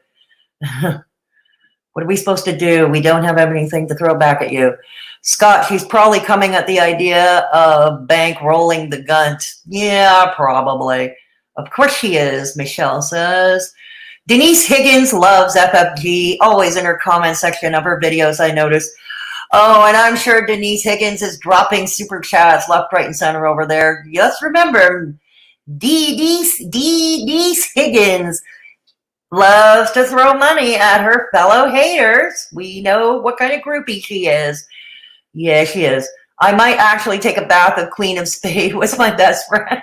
What are we supposed to do? We don't have anything to throw back at you. Scott, she's probably coming at the idea of bankrolling the gunt. Yeah, probably. Of course she is, Michelle says. Denise Higgins loves FFG, always in her comment section of her videos, I noticed. Oh, and I'm sure Denise Higgins is dropping super chats left, right, and center over there. Just remember, Denise Higgins loves to throw money at her fellow haters. We know what kind of groupie she is. Yeah, she is. I might actually take a bath of Queen of Spade with my best friend.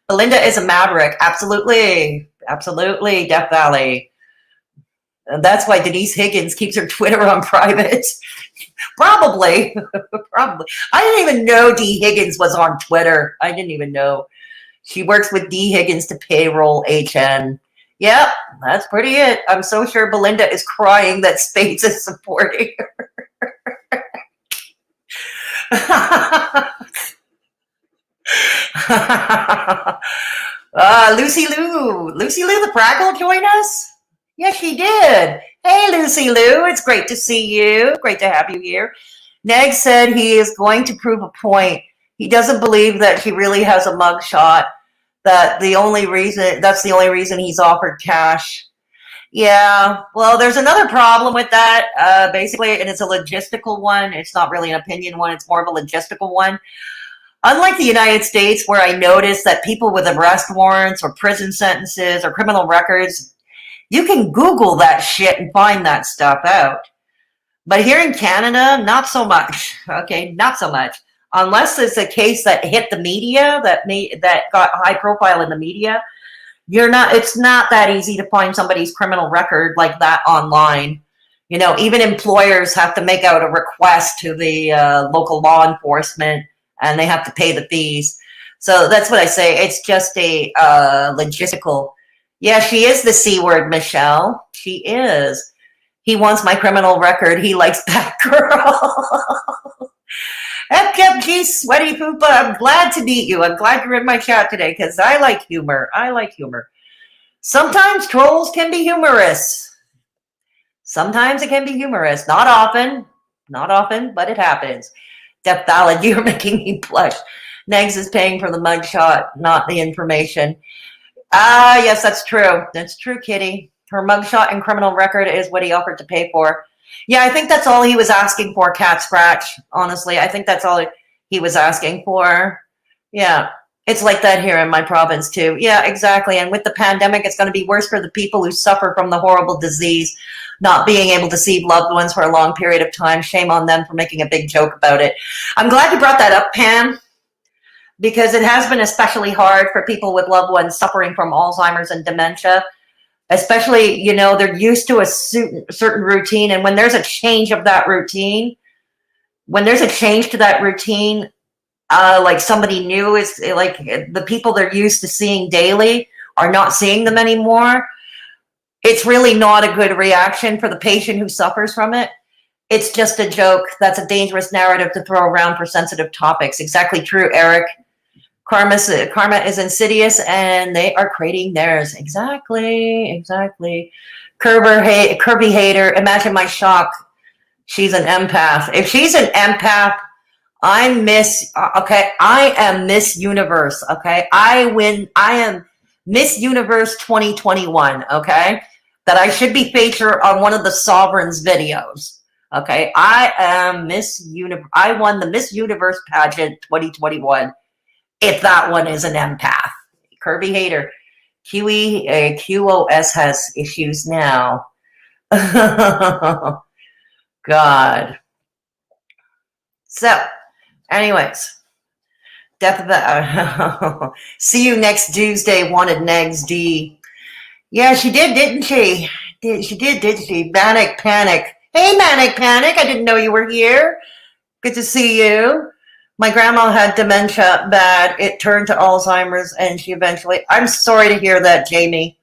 Belinda is a maverick. Absolutely. Absolutely, Death Valley. And that's why Denise Higgins keeps her Twitter on private. Probably. Probably. I didn't even know D. Higgins was on Twitter. I didn't even know. She works with D. Higgins to payroll HN. Yep, that's pretty it. I'm so sure Belinda is crying that Spades is supporting her. Lucy Lou the Fraggle join us? Yes, she did. Hey, Lucy Lou, it's great to see you. Great to have you here. Neg said he is going to prove a point. He doesn't believe that she really has a mugshot. That's the only reason he's offered cash. Yeah, well, there's another problem with that, basically, and it's a logistical one. It's not really an opinion one. It's more of a logistical one. Unlike the United States, where I noticed that people with arrest warrants or prison sentences or criminal records, you can Google that shit and find that stuff out. But here in Canada, not so much. Okay, not so much. unless it's a case that hit the media, that got high profile in the media, it's not that easy to find somebody's criminal record like that online. You know, even employers have to make out a request to the local law enforcement, and they have to pay the fees. So that's what I say. It's just a logistical. Yeah, she is the C word, Michelle. She is. He wants my criminal record. He likes that girl. FKG Sweaty Poopa, I'm glad to meet you. I'm glad you're in my chat today because I like humor. I like humor. Sometimes trolls can be humorous. Sometimes it can be humorous. Not often. Not often, but it happens. Death Ballad, you're making me blush. Negs is paying for the mugshot, not the information. Ah, yes, that's true. That's true, Kitty. Her mugshot and criminal record is what he offered to pay for. Yeah, I think that's all he was asking for, Cat Scratch. Honestly, I think that's all he was asking for. Yeah, it's like that here in my province, too. Yeah, exactly. And with the pandemic, it's going to be worse for the people who suffer from the horrible disease, not being able to see loved ones for a long period of time. Shame on them for making a big joke about it. I'm glad you brought that up, Pam, because it has been especially hard for people with loved ones suffering from Alzheimer's and dementia. Especially, you know, they're used to a certain routine. And when there's a change of that routine, like somebody new is like the people they're used to seeing daily are not seeing them anymore. It's really not a good reaction for the patient who suffers from it. It's just a joke. That's a dangerous narrative to throw around for sensitive topics. Exactly true, Eric. Karma is insidious, and they are creating theirs. Exactly. Kirby hater. Imagine my shock. She's an empath. If she's an empath, I'm Miss. Okay, I am Miss Universe. Okay, I win. I am Miss Universe 2021. Okay, that I should be featured on one of the Sovereign's videos. Okay, I am Miss Universe. I won the Miss Universe pageant 2021. If that one is an empath. Kirby hater. QOS has issues now. God. So, anyways. See you next Tuesday, wanted Negs D. Yeah, she did, didn't she? She did, didn't she? Manic Panic. Hey, Manic Panic. I didn't know you were here. Good to see you. My grandma had dementia bad. It turned to Alzheimer's, and she eventually... I'm sorry to hear that, Jamie.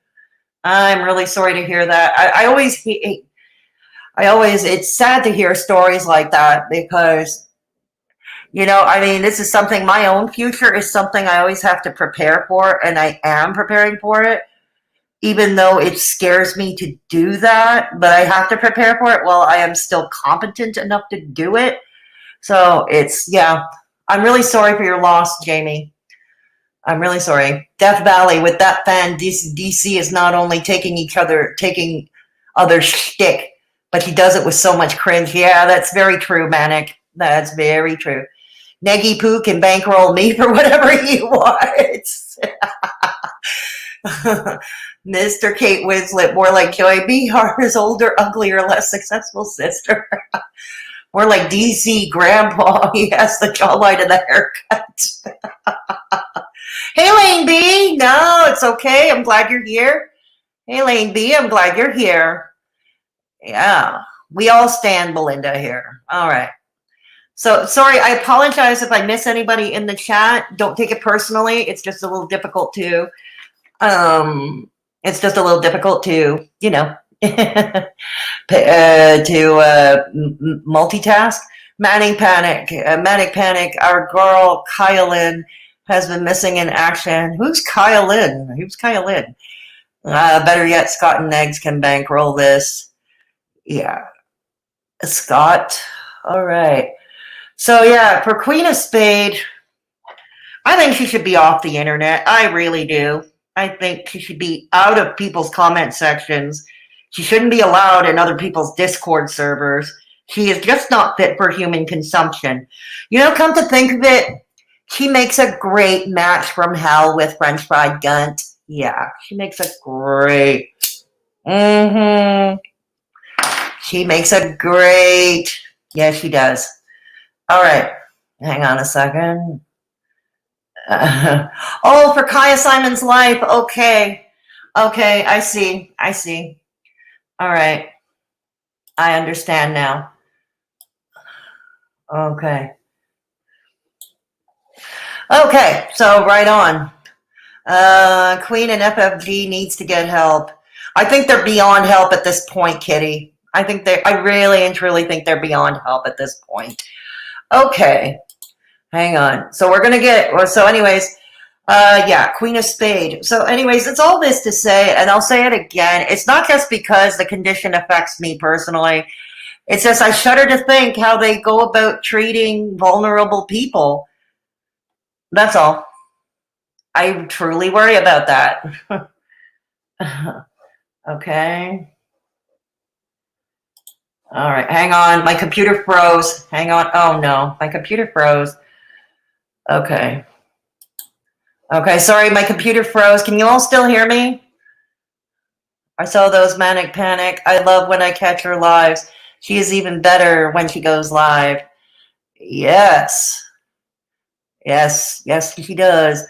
I'm really sorry to hear that. I always... It's sad to hear stories like that because, you know, I mean, this is something... My own future is something I always have to prepare for, and I am preparing for it, even though it scares me to do that. But I have to prepare for it while I am still competent enough to do it. So it's... Yeah. I'm really sorry for your loss, Jamie. I'm really sorry. Death Valley, with that fan, DC is not only taking other shtick, but he does it with so much cringe. Yeah, that's very true, Manic. That's very true. Neggy Poo can bankroll me for whatever he wants. Mr. Kate Winslet, more like Joy Behar's older, uglier, less successful sister. More like DC Grandpa. He has the jawline and the haircut. Hey, Lane B. No, it's okay. I'm glad you're here. Hey, Lane B. I'm glad you're here. Yeah. We all stand Belinda here. All right. So, sorry. I apologize if I miss anybody in the chat. Don't take it personally. It's just a little difficult to, you know, multitask. Manic Panic. Our girl Kyalyn has been missing in action. Who's Kyalyn? Better yet, Scott and Eggs can bankroll this. Yeah, Scott. All right. So yeah, for Queen of Spade, I think she should be off the internet. I really do. I think she should be out of people's comment sections. She shouldn't be allowed in other people's Discord servers. She is just not fit for human consumption. You know, come to think of it, she makes a great match from hell with French Fried Gunt. Yeah, she makes a great... She makes a great... Yeah, she does. All right. Hang on a second. Oh, for Kaya Simon's life. Okay. Okay, I see. I see. All right. I understand now. Okay. Okay, so right on. Queen and FFG needs to get help. I think they're beyond help at this point, Kitty. I really and truly think they're beyond help at this point. Okay. Hang on. So we're gonna get, so anyways, yeah, Queen of Spade. So anyways, it's all this to say, and I'll say it again, it's not just because the condition affects me personally. It's just I shudder to think how they go about treating vulnerable people. That's all. I truly worry about that. Okay. All right, hang on. My computer froze. Hang on. Oh no, my computer froze. Okay. Okay, sorry, my computer froze. Can you all still hear me? I saw those manic panic. I love when I catch her lives. She is even better when she goes live. Yes. Yes, yes, she does.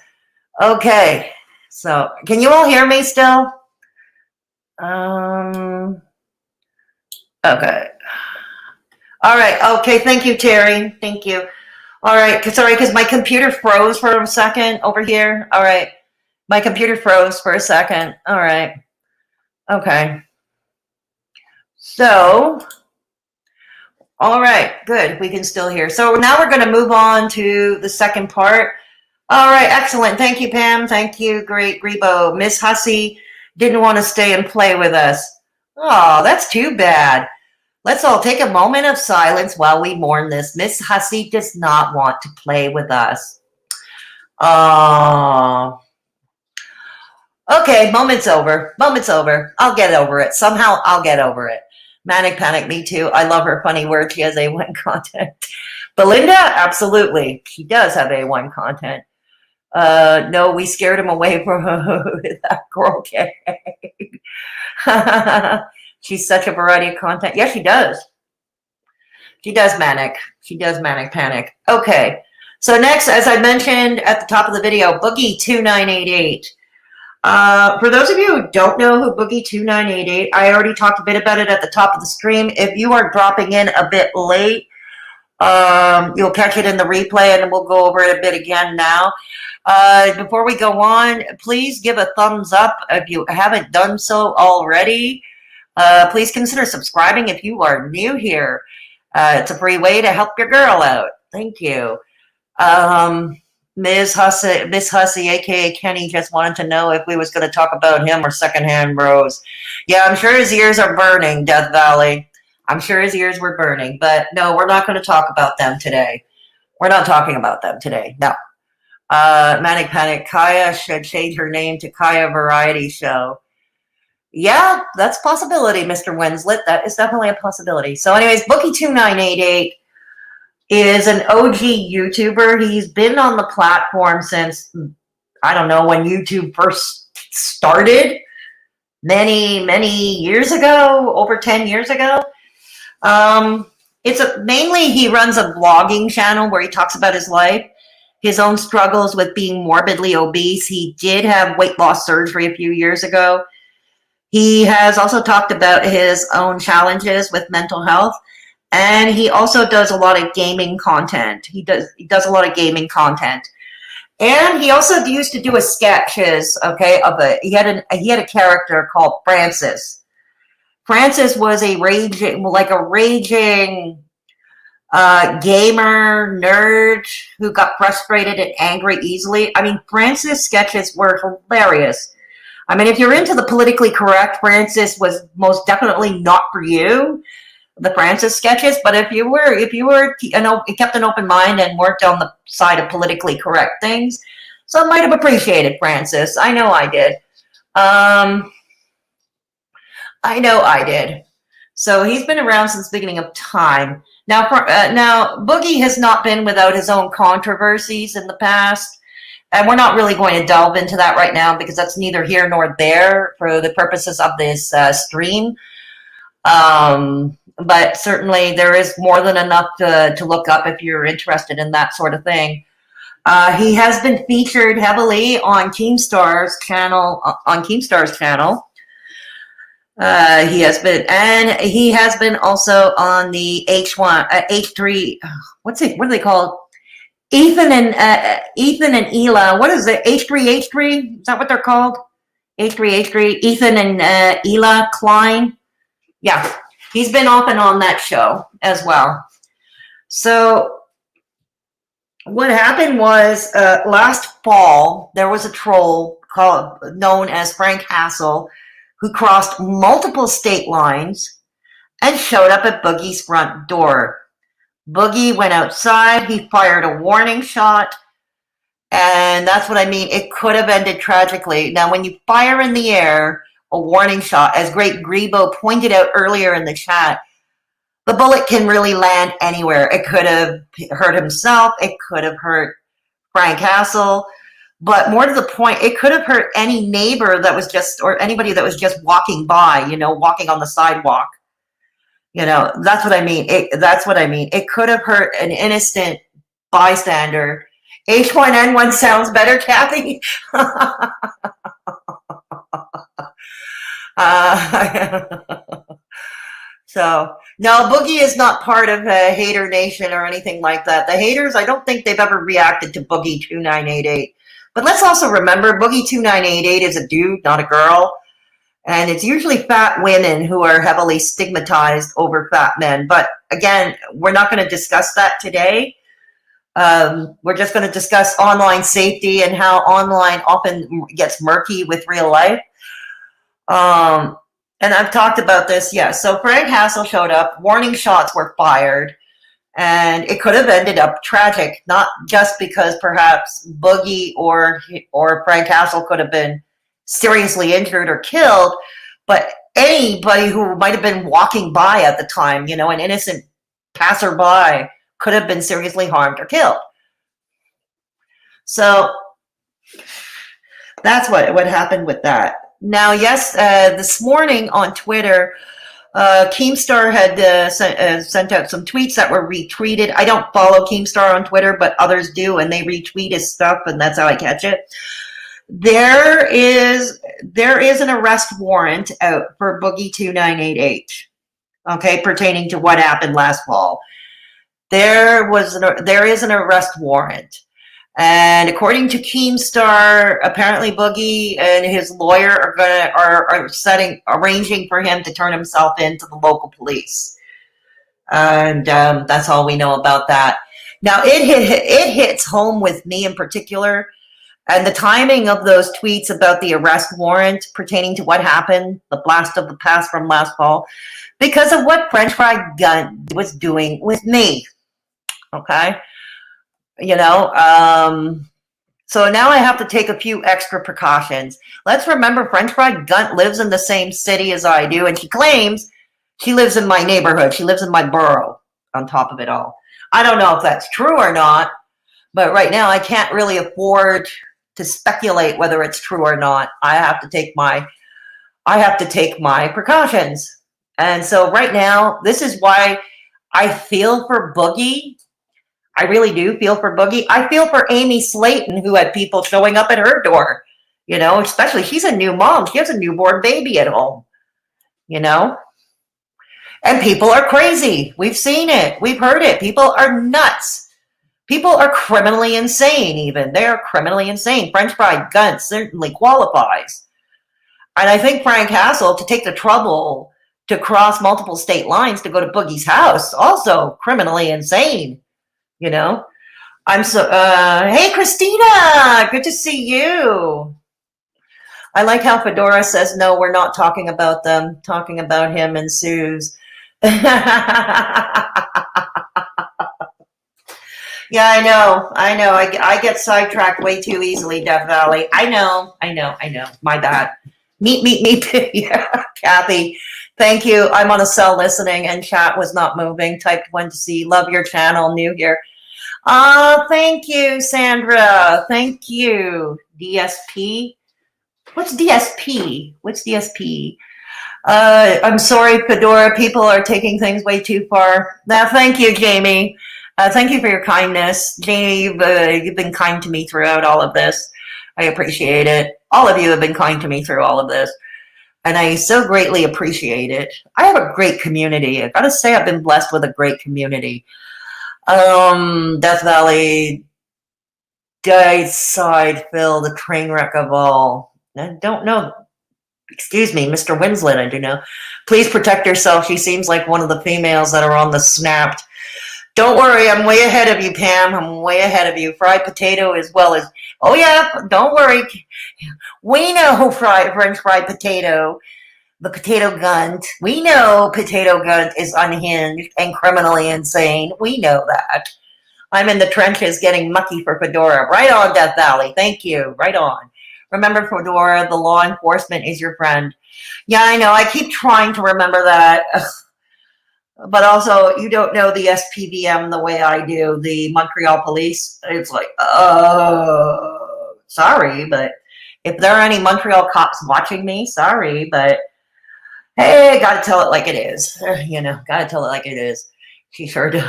Okay. So, can you all hear me still? Okay. All right. Okay, thank you, Terry. Thank you. All right, sorry, because my computer froze for a second over here. All right. My computer froze for a second. All right. Okay. So, all right, good. We can still hear. So now we're going to move on to the second part. All right, excellent. Thank you, Pam. Thank you, great Grebo. Miss Hussey didn't want to stay and play with us. Oh, that's too bad. Let's all take a moment of silence while we mourn this. Miss Hussey does not want to play with us. Oh. Okay, moment's over. Moment's over. I'll get over it. Somehow I'll get over it. Manic Panic, me too. I love her funny words. She has A1 content. Belinda, absolutely. She does have A1 content. No, we scared him away from that girl. She's such a variety of content. Yes, she does. She does manic. She does manic panic. Okay. So next, as I mentioned at the top of the video, Boogie2988. For those of you who don't know who Boogie2988, I already talked a bit about it at the top of the stream. If you are dropping in a bit late, you'll catch it in the replay, and we'll go over it a bit again now. Before we go on, please give a thumbs up if you haven't done so already. Please consider subscribing if you are new here. It's a free way to help your girl out. Thank you. Miss Hussey, aka Kenny, just wanted to know if we was going to talk about him or secondhand bros. Yeah, I'm sure his ears are burning, Death Valley. I'm sure his ears were burning, but no, we're not going to talk about them today. We're not talking about them today. No. Manic Panic, Kaya should change her name to Kaya Variety Show. Yeah, that's a possibility, Mr. Winslet. That is definitely a possibility. So anyways, Boogie2988 is an OG YouTuber. He's been on the platform since, I don't know, when YouTube first started, many years ago, over 10 years ago. Mainly he runs a blogging channel where he talks about his life, his own struggles with being morbidly obese. He did have weight loss surgery a few years ago. He has also talked about his own challenges with mental health. And he also does a lot of gaming content. He does a lot of gaming content. And he also used to do a sketches, okay, he had a character called Francis. Francis was a raging gamer nerd who got frustrated and angry easily. I mean, Francis sketches were hilarious. I mean, if you're into the politically correct, Francis was most definitely not for you. The Francis sketches, but if you were, kept an open mind and worked on the side of politically correct things, some might have appreciated Francis. I know I did. I know I did. So he's been around since the beginning of time. Now, Boogie has not been without his own controversies in the past, and we're not really going to delve into that right now because that's neither here nor there for the purposes of this stream. but certainly there is more than enough to look up if you're interested in that sort of thing. He has been featured heavily on Keemstar's channel. He has been, and he has been also on the H3. What do they call Ethan and Ela? What is it? H3? Is that what they're called? H3. Ethan and Ela Klein. Yeah, he's been off and on that show as well. So what happened was last fall there was a troll known as Frank Hassel, who crossed multiple state lines and showed up at Boogie's front door. Boogie went outside, he fired a warning shot, and that's what I mean. It could have ended tragically. Now, when you fire in the air a warning shot, as Great Grebo pointed out earlier in the chat, the bullet can really land anywhere. It could have hurt himself, it could have hurt Frank Hassel, but more to the point, it could have hurt any neighbor that was just, or anybody that was just walking by, walking on the sidewalk. That's what I mean. It could have hurt an innocent bystander. H1N1 sounds better, Kathy. So, no, Boogie is not part of Haydur Nation or anything like that. The haydurs, I don't think they've ever reacted to Boogie2988. But let's also remember, Boogie2988 is a dude, not a girl. And it's usually fat women who are heavily stigmatized over fat men. But again, we're not going to discuss that today. We're just going to discuss online safety and how online often gets murky with real life. And I've talked about this, yes. So Frank Hassel showed up, warning shots were fired, and it could have ended up tragic, not just because perhaps Boogie or Frank Hassel could have been seriously injured or killed, but anybody who might have been walking by at the time, an innocent passerby, could have been seriously harmed or killed. So that's what happened with that. Now, yes, this morning on Twitter, Keemstar had sent out some tweets that were retweeted. I don't follow Keemstar on Twitter, but others do, and they retweet his stuff, and that's how I catch it. There is an arrest warrant out for Boogie2988, okay, pertaining to what happened last fall. There is an arrest warrant. And according to Keemstar, apparently Boogie and his lawyer are arranging for him to turn himself in to the local police. And that's all we know about that. Now, it hits home with me in particular, and the timing of those tweets about the arrest warrant pertaining to what happened, the blast of the past from last fall, because of what French Fried Gun was doing with me. Okay? So now I have to take a few extra precautions. Let's remember French Fried Gunt lives in the same city as I do, and she claims she lives in my neighborhood. She lives in my borough on top of it all. I don't know if that's true or not, but right now I can't really afford to speculate whether it's true or not. I have to take my precautions. And so right now, this is why I feel for Boogie. I really do feel for Boogie. I feel for Amy Slayton, who had people showing up at her door, especially she's a new mom. She has a newborn baby at home, and people are crazy. We've seen it. We've heard it. People are nuts. People are criminally insane even. They are criminally insane. French Fried Gun certainly qualifies. And I think Frank Hassel, to take the trouble to cross multiple state lines to go to Boogie's house, also criminally insane. I'm so, hey, Christina, good to see you. I like how Fedora says, no, we're not talking about them, talking about him and Suze. Yeah, I know. I get sidetracked way too easily, Death Valley. I know. My bad. Meet. Yeah, Kathy. Thank you. I'm on a cell listening and chat was not moving. Typed 1 to see. Love your channel. New here. Thank you, Sandra. Thank you. DSP. What's DSP? I'm sorry, Fedora. People are taking things way too far. Now, thank you, Jamie. Thank you for your kindness. Jamie, you've been kind to me throughout all of this. I appreciate it. All of you have been kind to me through all of this. And I so greatly appreciate it. I have a great community. I gotta say, I've been blessed with a great community. Death Valley, Died Side, Phil, the train wreck of all. I don't know. Excuse me, Mr. Winslet, I do know. Please protect yourself. She seems like one of the females that are on the Snapped. Don't worry, I'm way ahead of you, Pam. I'm way ahead of you. Fried potato as well as, oh yeah, don't worry. We know French fried potato, the potato gunt. We know potato gunt is unhinged and criminally insane. We know that. I'm in the trenches getting mucky for Fedora. Right on, Death Valley. Thank you. Right on. Remember, Fedora, the law enforcement is your friend. Yeah, I know. I keep trying to remember that. But also, you don't know the SPVM the way I do, the Montreal Police. It's like, sorry, but if there are any Montreal cops watching me, sorry, but hey, gotta tell it like it is. You know, gotta tell it like it is. She sure does.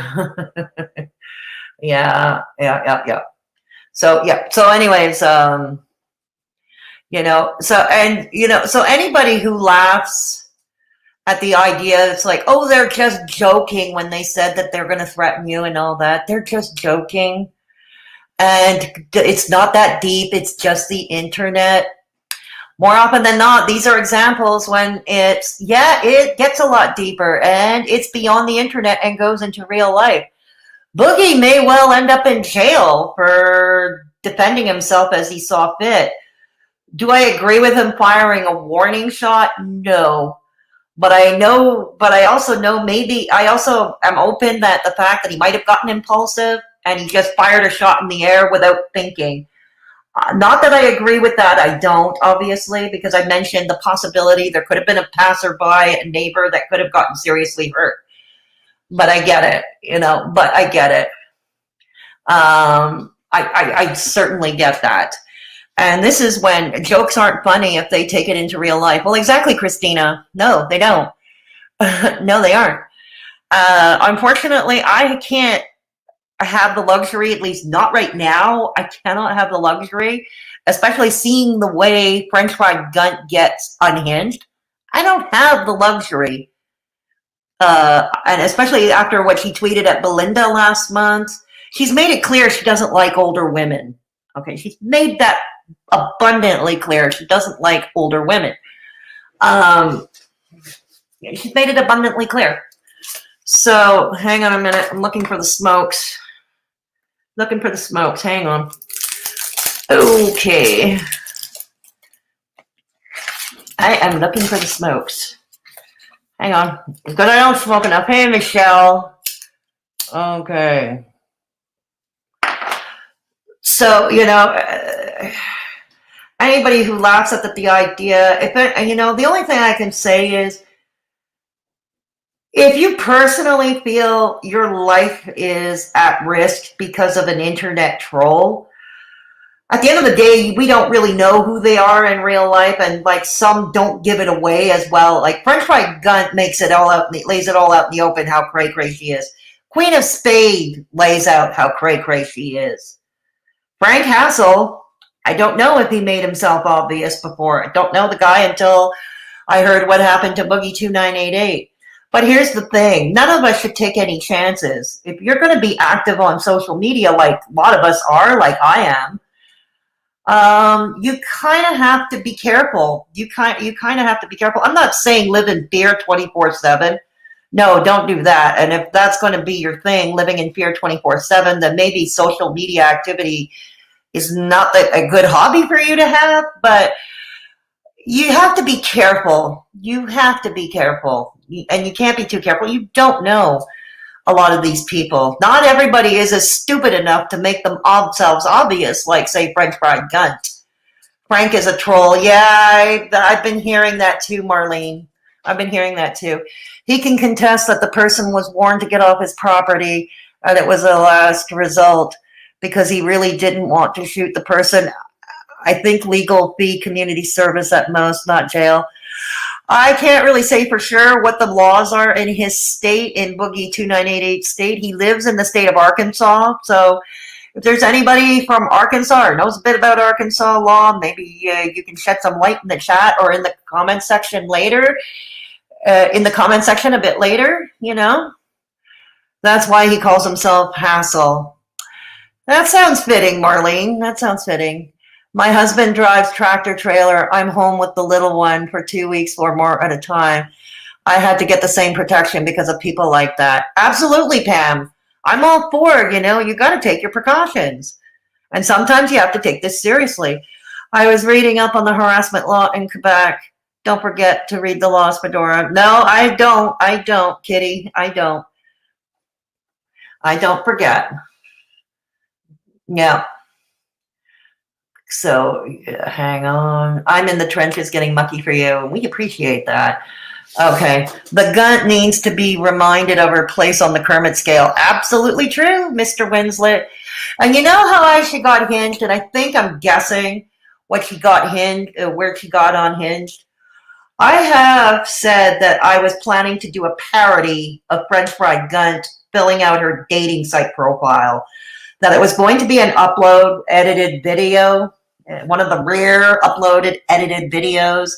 Yeah. So, yeah. So anyways, you know, so anybody who laughs at the idea, it's like, oh, they're just joking when they said that they're going to threaten you and all that. They're just joking. And it's not that deep. It's just the internet. More often than not, these are examples when it gets a lot deeper and it's beyond the internet and goes into real life. Boogie may well end up in jail for defending himself as he saw fit. Do I agree with him firing a warning shot? No. But I also know I also am open that the fact that he might have gotten impulsive and he just fired a shot in the air without thinking. Not that I agree with that. I don't, obviously, because I mentioned the possibility there could have been a passerby, a neighbor that could have gotten seriously hurt. But I get it, you know, I certainly get that. And this is when jokes aren't funny if they take it into real life. Well, exactly, Christina. No, they don't. No, they aren't. Unfortunately, I can't have the luxury, at least not right now. I cannot have the luxury, especially seeing the way French Fried Gunt gets unhinged. I don't have the luxury. And especially after what she tweeted at Belinda last month. She's made it clear she doesn't like older women. Okay, she's made that abundantly clear. She doesn't like older women. She's made it abundantly clear. So, hang on a minute. I'm looking for the smokes. Hang on. Okay. I am looking for the smokes. Hang on. Because I don't smoke enough. Hey, Michelle. Okay. So, you know, anybody who laughs at the idea, the only thing I can say is, if you personally feel your life is at risk because of an internet troll, at the end of the day, we don't really know who they are in real life, and like some don't give it away as well. Like French Fried Gunt lays it all out in the open how cray she is. Queen of Spade lays out how cray she is. Frank Hassel, I don't know if he made himself obvious before. I don't know the guy until I heard what happened to Boogie2988. But here's the thing. None of us should take any chances. If you're going to be active on social media like a lot of us are, like I am, you kind of have to be careful. You kind of have to be careful. I'm not saying live in fear 24/7. No, don't do that. And if that's going to be your thing, living in fear 24/7, then maybe social media activity is not a good hobby for you to have. But you have to be careful. You have to be careful. And you can't be too careful. You don't know a lot of these people. Not everybody is as stupid enough to make themselves obvious, like, say, French Fried Gunt. Frank is a troll. Yeah, I've been hearing that too, Marlene. I've been hearing that too. He can contest that the person was warned to get off his property, and it was a last result because he really didn't want to shoot the person. I think legal fee, community service at most, not jail. I can't really say for sure what the laws are in his state, in Boogie2988 state. He lives in the state of Arkansas. So if there's anybody from Arkansas or knows a bit about Arkansas law, maybe you can shed some light in the chat or in the comment section later. In the comment section a bit later, you know. That's why he calls himself Hassel. That sounds fitting, Marlene. That sounds fitting. My husband drives tractor trailer. I'm home with the little one for 2 weeks or more at a time. I had to get the same protection because of people like that. Absolutely, Pam. I'm all for, you know, you got to take your precautions. And sometimes you have to take this seriously. I was reading up on the harassment law in Quebec. Don't forget to read the laws, Fedora. No, I don't. I don't, Kitty. I don't. I don't forget. Yeah. So hang on. I'm in the trenches getting mucky for you. We appreciate that. Okay. The gunt needs to be reminded of her place on the Kermit scale. Absolutely true, Mr. Winslet. And you know how she got hinged? And I think I'm guessing what she got hinged, where she got unhinged. I have said that I was planning to do a parody of French Fried Gunt filling out her dating site profile. That it was going to be an upload edited video, one of the rare uploaded edited videos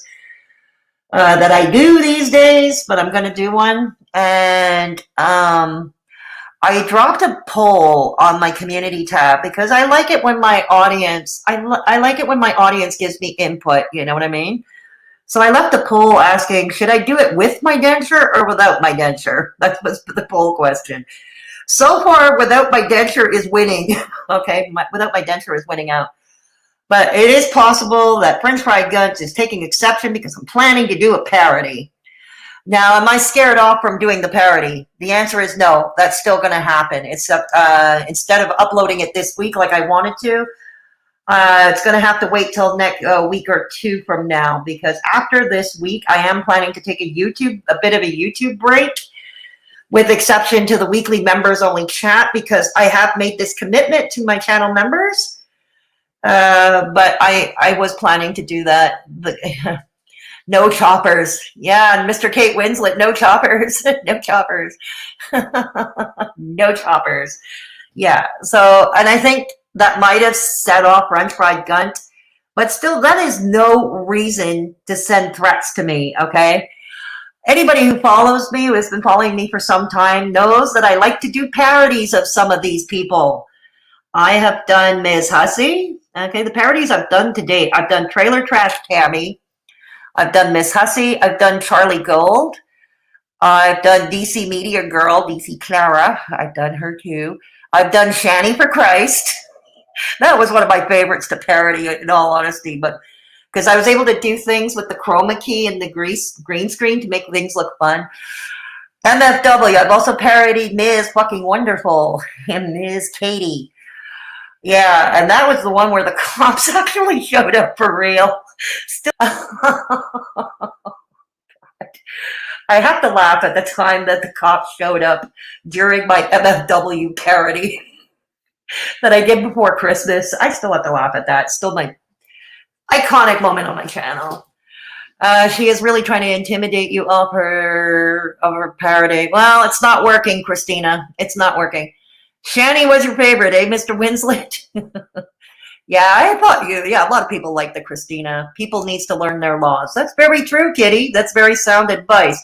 that I do these days, but I'm going to do one. And I dropped a poll on my community tab because I like it when my audience, I like it when my audience gives me input, you know what I mean? So I left a poll asking, should I do it with my denture or without my denture? That was the poll question. So far, without my denture is winning. Okay, without my denture is winning out. But it is possible that French Fried Gunt is taking exception because I'm planning to do a parody. Now, am I scared off from doing the parody? The answer is no. That's still going to happen. Except instead of uploading it this week like I wanted to, it's going to have to wait till next week or two from now, because after this week, I am planning to take a bit of a YouTube break, with exception to the weekly members only chat, because I have made this commitment to my channel members. But I was planning to do that. No choppers. Yeah, and Mr. Kate Winslet, no choppers. No choppers. No choppers. Yeah, so, and I think that might have set off French Fried Gunt, but still, that is no reason to send threats to me, okay? Anybody who follows me, who has been following me for some time, knows that I like to do parodies of some of these people. I have done Ms. Hussey. Okay, the parodies I've done to date. I've done Trailer Trash Tammy. I've done Miss Hussey. I've done Charlie Gold. I've done DC Media Girl, DC Clara. I've done her too. I've done Shanny for Christ. That was one of my favorites to parody, in all honesty, but because I was able to do things with the chroma key and the green screen to make things look fun. MFW, I've also parodied Ms. Fucking Wonderful and Ms. Katie. Yeah, and that was the one where the cops actually showed up for real. Still, I have to laugh at the time that the cops showed up during my MFW parody that I did before Christmas. I still have to laugh at that. Still my iconic moment on my channel. She is really trying to intimidate you of her parody. Well, it's not working, Christina. It's not working. Shanny was your favorite, eh, Mr. Winslet? Yeah, I thought yeah, a lot of people like the Christina. People needs to learn their laws. That's very true, Kitty. That's very sound advice.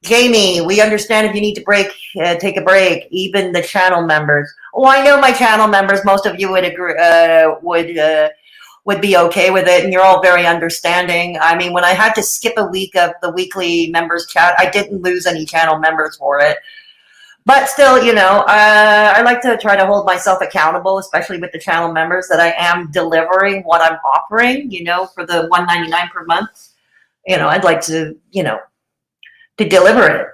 Jamie, we understand if you need to take a break, even the channel members. Oh, I know my channel members, most of you would agree, would be okay with it, and you're all very understanding. I mean, when I had to skip a week of the weekly members chat, I didn't lose any channel members for it. But still, you know, I like to try to hold myself accountable, especially with the channel members, that I am delivering what I'm offering, you know, for the $1.99 per month. You know, I'd like to, you know, to deliver it.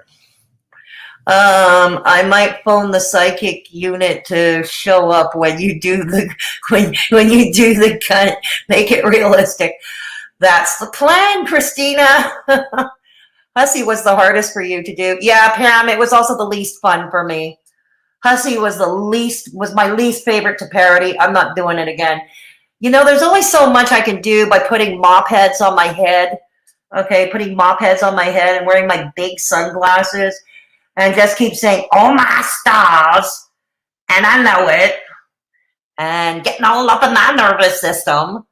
I might phone the psychic unit to show up when you do the when you do the cut. Make it realistic. That's the plan, Christina. Hussey was the hardest for you to do. Yeah, Pam, it was also the least fun for me. Hussey was my least favorite to parody. I'm not doing it again. You know, there's only so much I can do by putting mop heads on my head. okay, putting mop heads on my head and wearing my big sunglasses and just keep saying, oh my stars, and I know it, and getting all up in my nervous system.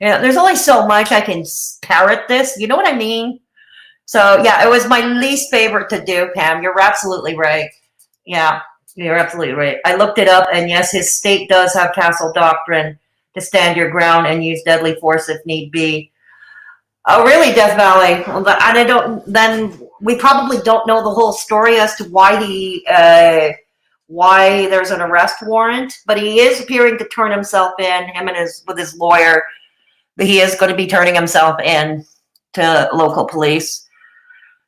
There's only so much I can parrot this. You know what I mean? So, yeah, it was my least favorite to do, Pam. You're absolutely right. Yeah, you're absolutely right. I looked it up, and yes, his state does have castle doctrine to stand your ground and use deadly force if need be. Oh, really, Death Valley? And I don't. Then we probably don't know the whole story as to why there's an arrest warrant. But he is appearing to turn himself in. Him and with his lawyer, but he is going to be turning himself in to local police.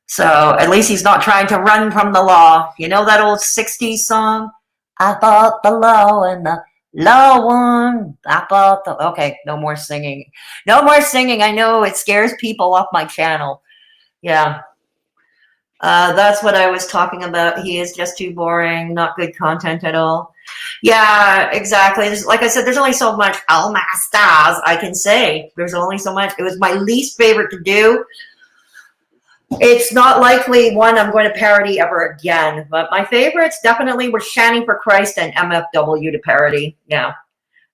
So at least he's not trying to run from the law. You know that old '60s song? I fought the law and the law won. I fought the... Okay, no more singing. No more singing. I know it scares people off my channel. Yeah. That's what I was talking about. He is just too boring. Not good content at all. Yeah, exactly. Like I said, there's only so much oh my stars I can say. There's only so much. It was my least favorite to do. It's not likely one I'm going to parody ever again, but my favorites definitely were Shanning for Christ and MFW to parody. Yeah.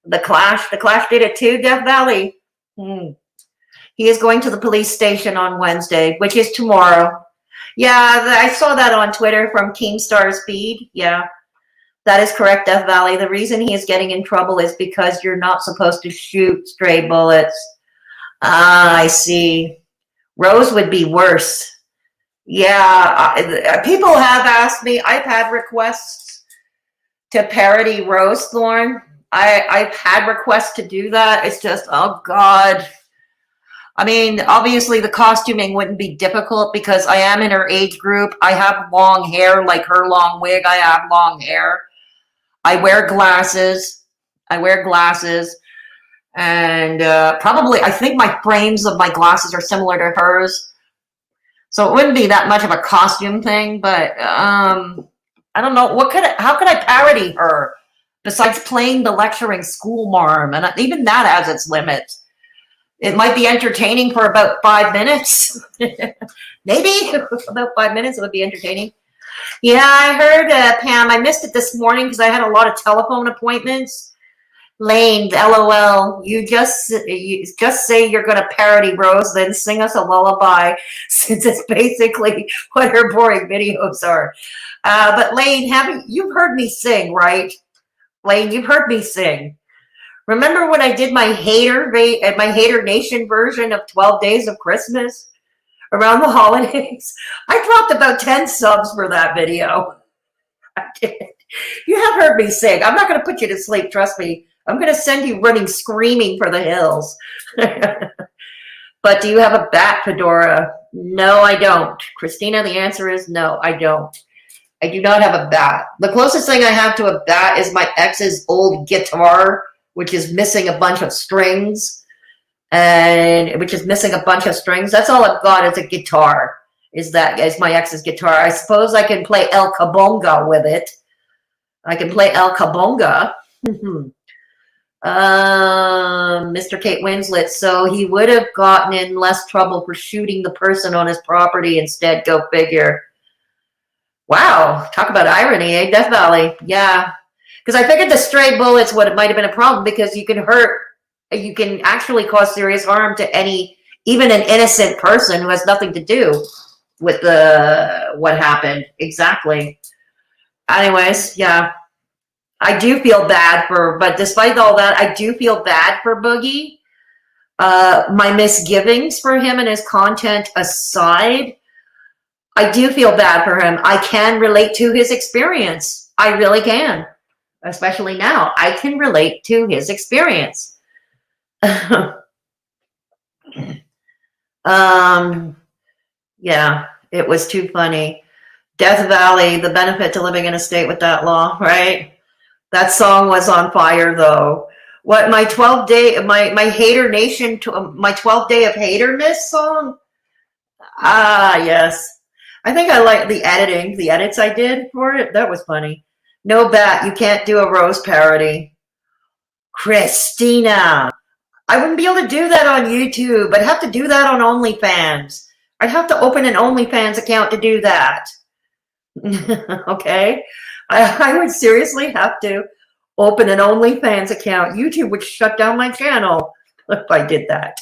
The Clash did it too, Death Valley. He is going to the police station on Wednesday, which is tomorrow. Yeah, I saw that on Twitter from Keemstar Speed. Yeah, that is correct, Death Valley. The reason he is getting in trouble is because you're not supposed to shoot stray bullets. Ah, I see. Rose would be worse. Yeah, people have asked me. I've had requests to parody Rose Thorn. I've had requests to do that. It's just, oh God. I mean, obviously the costuming wouldn't be difficult because I am in her age group. I have long hair, like her long wig. I have long hair. I wear glasses. And probably, I think my frames of my glasses are similar to hers. So it wouldn't be that much of a costume thing, but I don't know. How could I parody her besides playing the lecturing school marm? And even that has its limits. It might be entertaining for about 5 minutes. Maybe about 5 minutes it would be entertaining. Yeah, I heard, Pam, I missed it this morning because I had a lot of telephone appointments. Lane, LOL, you just say you're going to parody Rose, then sing us a lullaby, since it's basically what her boring videos are. But Lane, you've heard me sing, right? Lane, you've heard me sing. Remember when I did my Haydur Nation version of 12 Days of Christmas around the holidays? I dropped about 10 subs for that video. I did. You have heard me sing. I'm not going to put you to sleep, trust me. I'm going to send you running screaming for the hills. But do you have a bat, Fedora? No, I don't. Christina, the answer is no, I don't. I do not have a bat. The closest thing I have to a bat is my ex's old guitar, which is missing a bunch of strings. That's all I've got is a guitar. Is my ex's guitar. I suppose I can play El Cabonga with it. I can play El Cabonga. Mr. Kate Winslet. So he would have gotten in less trouble for shooting the person on his property instead. Go figure. Wow. Talk about irony, eh? Death Valley. Yeah. Because I figured the stray bullets might have been a problem because you can actually cause serious harm to even an innocent person who has nothing to do with what happened. Exactly. Anyways, yeah. I do feel bad but despite all that, I do feel bad for Boogie. My misgivings for him and his content aside, I do feel bad for him. I can relate to his experience. I really can. Especially now. I can relate to his experience. Yeah, it was too funny. Death Valley, the benefit to living in a state with that law, right? That song was on fire, though. What, my 12-day, my Haydur Nation, my 12 Day of Haydurness song? Ah, yes. I think I like the edits I did for it. That was funny. No bat, you can't do a Rose parody. Christina, I wouldn't be able to do that on YouTube. I'd have to do that on OnlyFans. I'd have to open an OnlyFans account to do that. Okay? I would seriously have to open an OnlyFans account. YouTube would shut down my channel if I did that.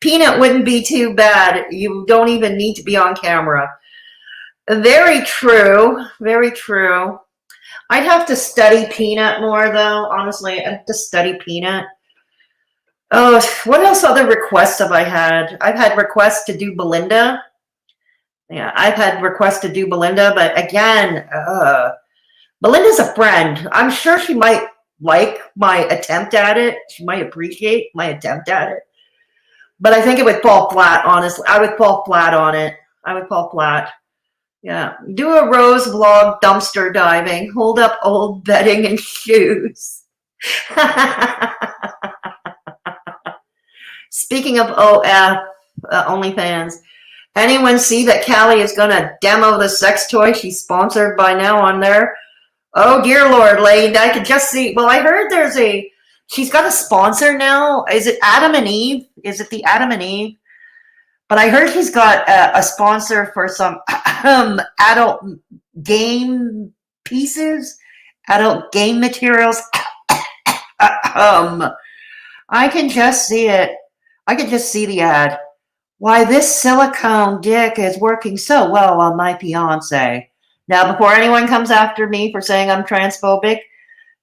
Peanut wouldn't be too bad. You don't even need to be on camera. Very true. Very true. I'd have to study Peanut more, though. Honestly, I'd have to study Peanut. Oh, what else other requests have I had? I've had requests to do Belinda. Yeah, I've had requests to do Belinda, but again, Belinda's a friend. I'm sure she might like my attempt at it. She might appreciate my attempt at it. But I think it would fall flat, honestly. I would fall flat on it. I would fall flat. Yeah. Do a Rose vlog dumpster diving. Hold up old bedding and shoes. Speaking of OF, OnlyFans, anyone see that Callie is going to demo the sex toy she's sponsored by now on there? Oh, dear Lord, Lane, I could just see. Well, I heard she's got a sponsor now. Is it Adam and Eve? Is it the Adam and Eve? But I heard she's got a sponsor for some adult game pieces, adult game materials. I can just see it. I can just see the ad. Why, this silicone dick is working so well on my fiance. Now, before anyone comes after me for saying I'm transphobic,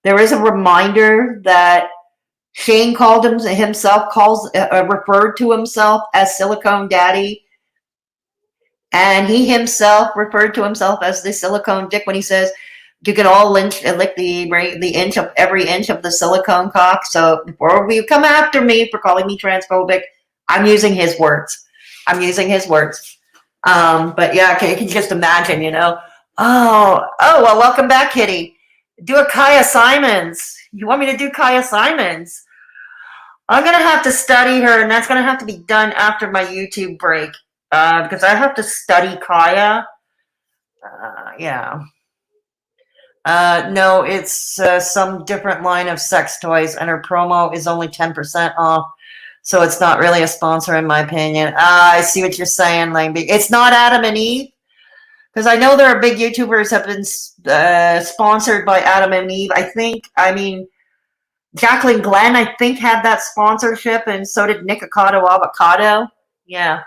there is a reminder that Shane called himself, referred to himself as Silicone Daddy. And he himself referred to himself as the silicone dick when he says, you can all lick the inch of every inch of the silicone cock. So before you come after me for calling me transphobic, I'm using his words. I'm using his words. But yeah, you can just imagine, you know. Oh, well, welcome back, Kitty. Do a Kaya Simons. You want me to do Kaya Simons? I'm going to have to study her, and that's going to have to be done after my YouTube break. Because I have to study Kaya. Yeah. No, it's some different line of sex toys, and her promo is only 10% off. So it's not really a sponsor, in my opinion. I see what you're saying, Langby. It's not Adam and Eve. Because I know there are big YouTubers have been sponsored by Adam and Eve. Jacqueline Glenn, I think, had that sponsorship, and so did Nikocado Avocado. Yeah.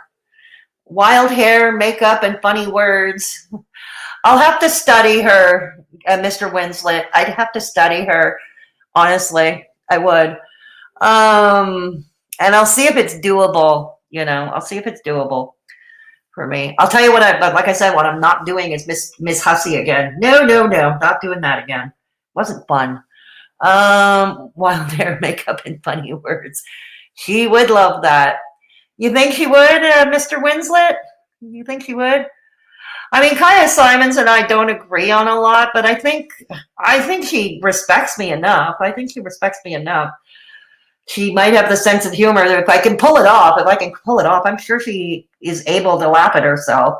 Wild hair, makeup, and funny words. I'll have to study her, Mr. Winslet. I'd have to study her. Honestly, I would. And I'll see if it's doable. You know, I'll see if it's doable for me. I'll tell you like I said, what I'm not doing is Miss Hussey again. No, not doing that again. Wasn't fun. Wild hair, makeup, and funny words. She would love that. You think she would, Mr. Winslet? You think she would? I mean, Kaya Simons and I don't agree on a lot, but I think she respects me enough. She might have the sense of humor that if I can pull it off, I'm sure she is able to laugh at herself.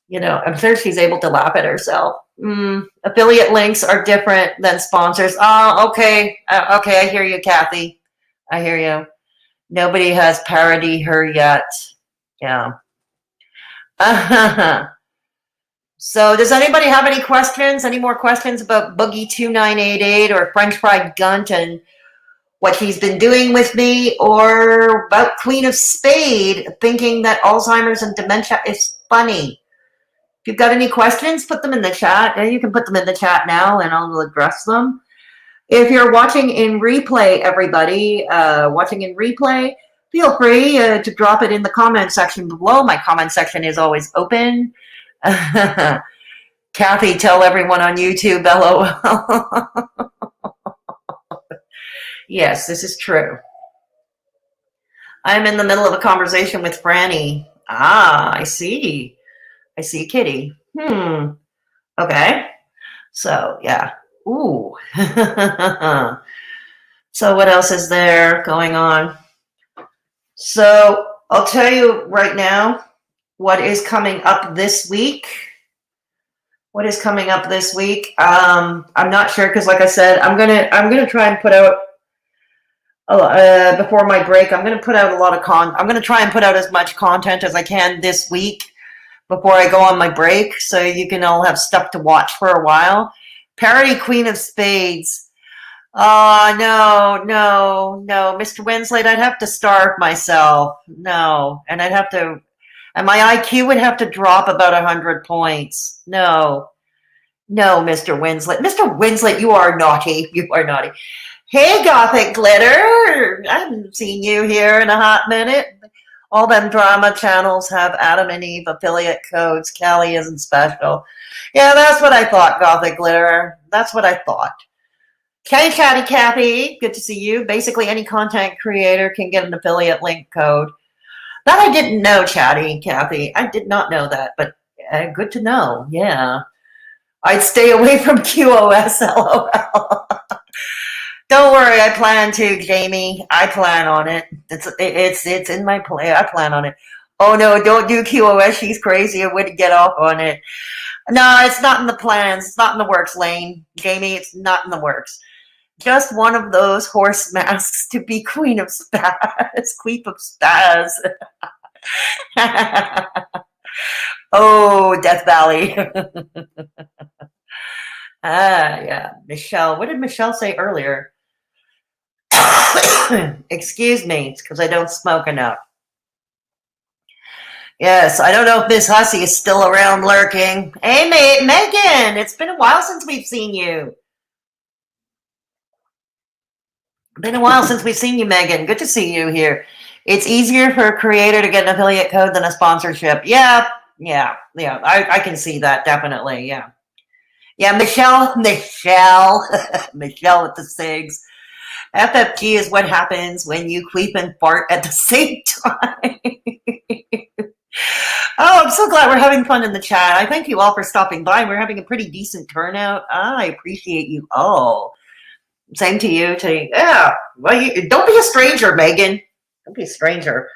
You know, I'm sure she's able to laugh at herself. Affiliate links are different than sponsors. Oh, okay. Okay, I hear you, Kathy. I hear you. Nobody has parodied her yet. Yeah. So does anybody have any questions? Any more questions about Boogie2988 or French Fried Gunt and what he's been doing with me, or about Queen of Spade thinking that Alzheimer's and dementia is funny? If you've got any questions, put them in the chat. You can put them in the chat now and I'll address them. If you're watching in replay, everybody, feel free to drop it in the comment section below. My comment section is always open. Kathy, tell everyone on YouTube, LOL. Yes, this is true. I'm in the middle of a conversation with Franny. Ah, I see. I see, Kitty. Okay. So, yeah. Ooh. So what else is there going on? So I'll tell you right now what is coming up this week. I'm not sure because, like I said, I'm gonna try and put out before my break. I'm going to put out a lot of I'm going to try and put out as much content as I can this week before I go on my break, so you can all have stuff to watch for a while. Parody Queen of Spades. Oh, no, Mr. Winslett, I'd have to starve myself. No, and I'd have to, and my IQ would have to drop about 100 points. No, Mr. Winslett. Mr. Winslett, you are naughty. You are naughty. Hey, Gothic Glitter. I haven't seen you here in a hot minute. All them drama channels have Adam and Eve affiliate codes. Callie isn't special. Yeah, that's what I thought, Gothic Glitter. That's what I thought. Hey, Chatty Kathy. Good to see you. Basically, any content creator can get an affiliate link code. That I didn't know, Chatty Kathy. I did not know that, but good to know. Yeah. I'd stay away from QoS, LOL. Don't worry, I plan to, Jamie. I plan on it. It's in my play. I plan on it. Oh no, don't do QoS. She's crazy. I wouldn't get off on it. No, it's not in the plans. It's not in the works, Lane. Jamie, it's not in the works. Just one of those horse masks to be Queen of Spaz. Queen of Spaz. Oh, Death Valley. Yeah. Michelle. What did Michelle say earlier? Excuse me, it's because I don't smoke enough. Yes, I don't know if Miss Hussey is still around lurking. Hey, Megan, it's been a while since we've seen you. Been a while since we've seen you, Megan. Good to see you here. It's easier for a creator to get an affiliate code than a sponsorship. Yeah, I can see that, definitely, yeah. Yeah, Michelle Michelle with the SIGs. FFG is what happens when you queef and fart at the same time. Oh, I'm so glad we're having fun in the chat. I thank you all for stopping by. We're having a pretty decent turnout. I appreciate you all. Same to you. Yeah. Well, don't be a stranger, Megan. Don't be a stranger.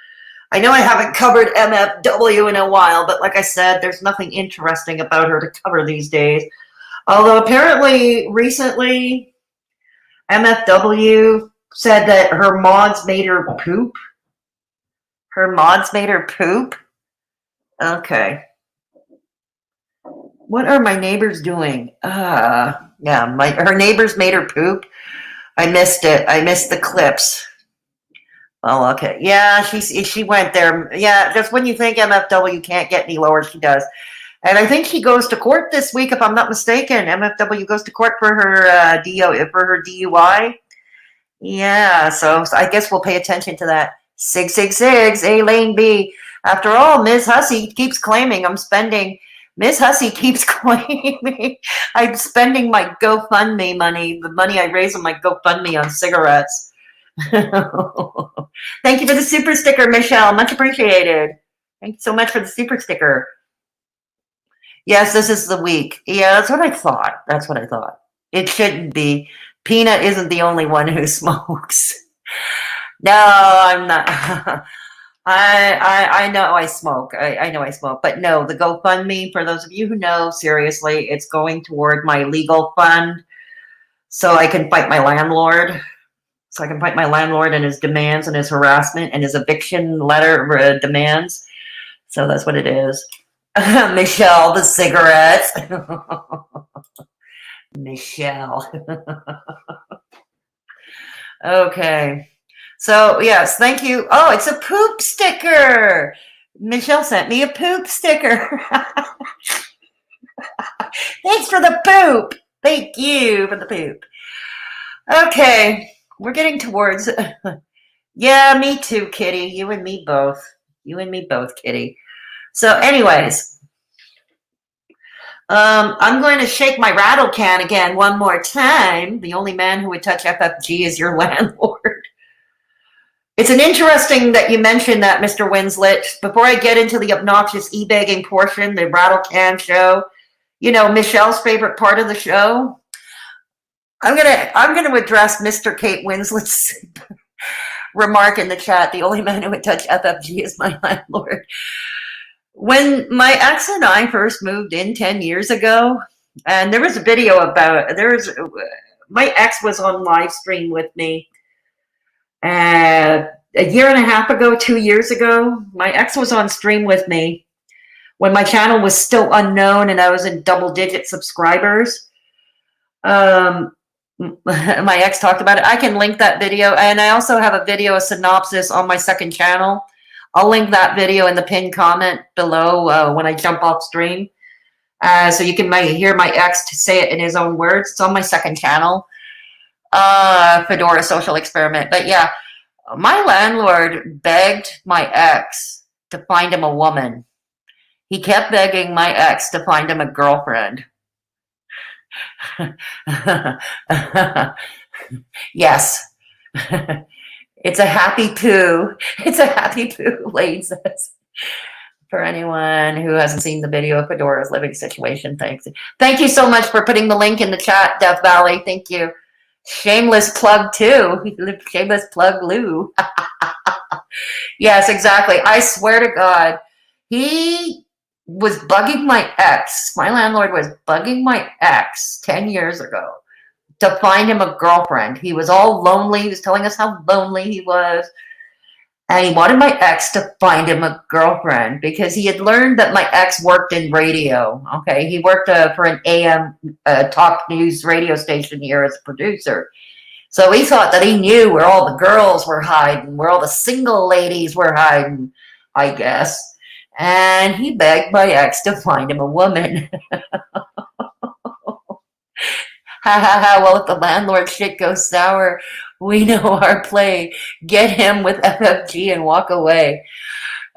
I know I haven't covered MFW in a while, but like I said, there's nothing interesting about her to cover these days. Although apparently recently MFW said that her mods made her poop. Her mods made her poop? Okay. What are my neighbors doing? Yeah, her neighbors made her poop. I missed it. I missed the clips. Oh, okay. Yeah, she went there. Yeah, just when you think MFW can't get any lower, she does. And I think she goes to court this week, if I'm not mistaken. MFW goes to court for her DUI. Yeah, so I guess we'll pay attention to that. 666, A Lane B. After all, Ms. Hussey keeps claiming I'm spending. Ms. Hussey keeps claiming I'm spending my GoFundMe money, the money I raise on my GoFundMe on cigarettes. Thank you for the super sticker, Michelle. Much appreciated. Thank you so much for the super sticker. Yes, this is the week. Yeah, that's what I thought. That's what I thought. It shouldn't be. Peanut isn't the only one who smokes. No, I'm not. I know I smoke. I know I smoke. But no, the GoFundMe, for those of you who know, seriously, it's going toward my legal fund so I can fight my landlord. So I can fight my landlord and his demands and his harassment and his eviction letter demands. So that's what it is. Michelle, the cigarettes. Michelle. Okay. So, yes, thank you. Oh, it's a poop sticker. Michelle sent me a poop sticker. Thanks for the poop. Thank you for the poop. Okay. We're getting towards... Yeah, me too, Kitty. You and me both. You and me both, Kitty. So anyways, I'm going to shake my rattle can again one more time. The only man who would touch FFG is your landlord. It's an interesting that you mentioned that, Mr. Winslett. Before I get into the obnoxious e-begging portion, the rattle can show, you know, Michelle's favorite part of the show, I'm gonna address Mr. Kate Winslet's remark in the chat. The only man who would touch FFG is my landlord. When my ex and I first moved in 10 years ago, and there was a video about my ex was on live stream with me, A year and a half ago, 2 years ago, my ex was on stream with me when my channel was still unknown and I was in double-digit subscribers. My ex talked about it. I can link that video, and I also have a video, a synopsis on my second channel. I'll link that video in the pinned comment below when I jump off stream, so you can hear my ex to say it in his own words. It's on my second channel, Fedora Social Experiment. But yeah, my landlord begged my ex to find him a woman. He kept begging my ex to find him a girlfriend. Yes. It's a happy poo. It's a happy poo, Lane says. For anyone who hasn't seen the video of Fedora's living situation, thanks. Thank you so much for putting the link in the chat, Death Valley. Thank you. Shameless plug too. Shameless plug Lou. Yes, exactly. I swear to God, he was bugging my ex. My landlord was bugging my ex 10 years ago to find him a girlfriend. He was all lonely. He was telling us how lonely he was. And he wanted my ex to find him a girlfriend because he had learned that my ex worked in radio. Okay, he worked for an AM talk news radio station here as a producer. So he thought that he knew where all the girls were hiding, where all the single ladies were hiding, I guess. And he begged my ex to find him a woman. Ha ha ha, well, if the landlord shit goes sour, we know our play. Get him with FFG and walk away.